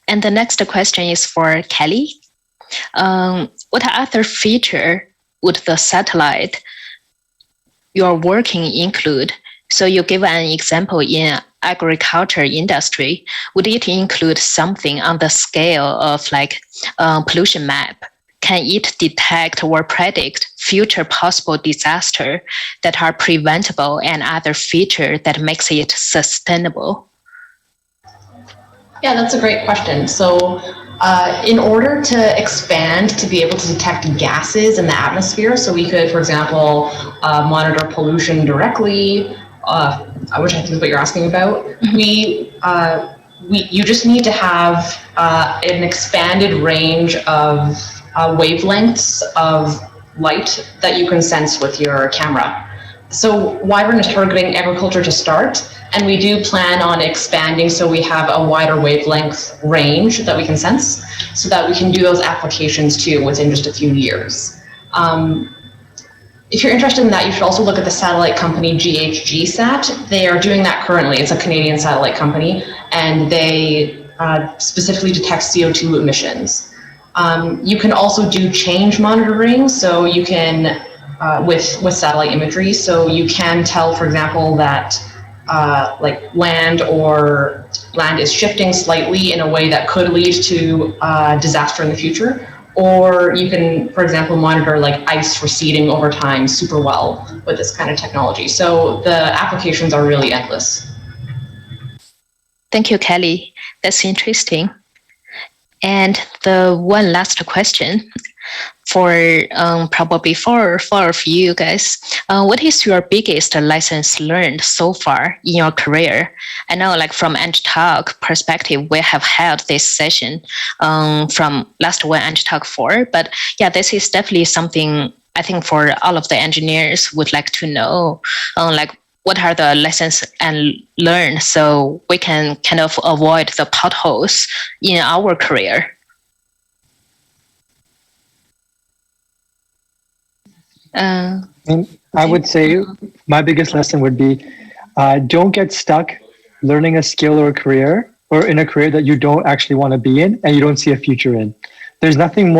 And the next question is for Callie. What other feature would the satellite you're working include? So you give an example in agriculture industry. Would it include something on the scale of pollution map? Can it detect or predict future possible disaster that are preventable, and other feature that makes it sustainable? Yeah, that's a great question. So in order to expand to be able to detect gases in the atmosphere, so we could, for example, monitor pollution directly, which I think is what you're asking about, you just need to have an expanded range of wavelengths of light that you can sense with your camera. So Wyvern is targeting agriculture to start, and we do plan on expanding so we have a wider wavelength range that we can sense, so that we can do those applications too within just a few years. If you're interested in that, you should also look at the satellite company GHGSat. They are doing that currently. It's a Canadian satellite company, and they specifically detect CO2 emissions. You can also do change monitoring, so you can with satellite imagery. So you can tell, for example, that land is shifting slightly in a way that could lead to disaster in the future. Or you can, for example, monitor ice receding over time super well with this kind of technology. So the applications are really endless. Thank you, Callie. That's interesting. And the one last question for probably for all of you guys, what is your biggest lessons learned so far in your career? I know, from EnggTALK perspective, we have held this session from last one, EnggTALK 4, but yeah, this is definitely something I think for all of the engineers would like to know, what are the lessons and learn so we can kind of avoid the potholes in our career. I would say my biggest lesson would be don't get stuck learning a skill or a career or in a career that you don't actually want to be in and you don't see a future in. There's nothing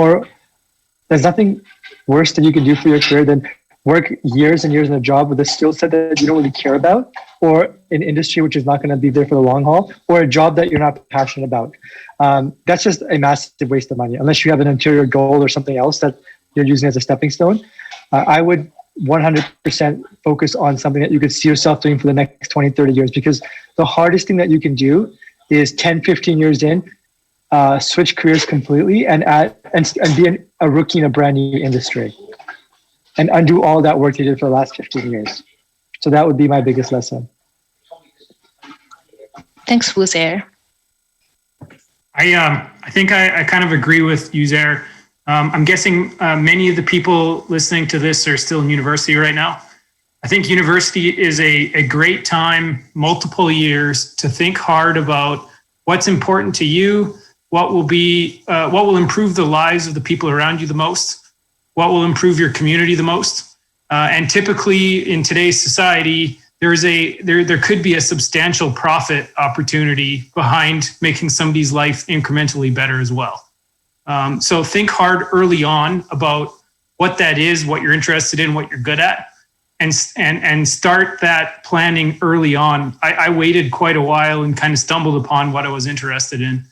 worse that you can do for your career than work years and years in a job with a skill set that you don't really care about, or an industry which is not going to be there for the long haul, or a job that you're not passionate about. That's just a massive waste of money, unless you have an interior goal or something else that you're using as a stepping stone. I would 100% focus on something that you could see yourself doing for the next 20, 30 years, because the hardest thing that you can do is 10, 15 years in, switch careers completely and be a rookie in a brand new industry and undo all that work you did for the last 15 years. So that would be my biggest lesson. Thanks, Uzair. I think I kind of agree with Uzair. I'm guessing many of the people listening to this are still in university right now. I think university is a great time, multiple years, to think hard about what's important to you, what will improve the lives of the people around you the most, what will improve your community the most. And typically in today's society, there could be a substantial profit opportunity behind making somebody's life incrementally better as well. So think hard early on about what that is, what you're interested in, what you're good at, and start that planning early on. I waited quite a while and kind of stumbled upon what I was interested in.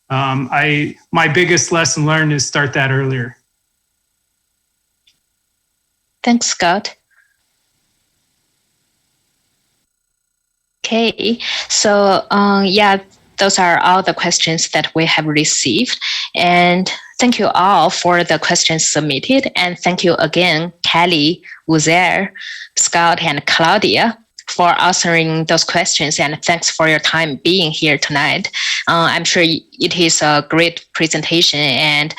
My biggest lesson learned is start that earlier. Thanks, Scott. Okay, so those are all the questions that we have received. And thank you all for the questions submitted. And thank you again, Callie, Uzair, Scott, and Claudia for answering those questions. And thanks for your time being here tonight. I'm sure it is a great presentation and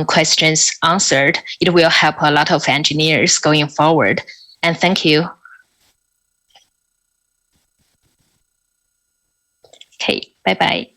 questions answered. It will help a lot of engineers going forward. And thank you. Okay, bye-bye.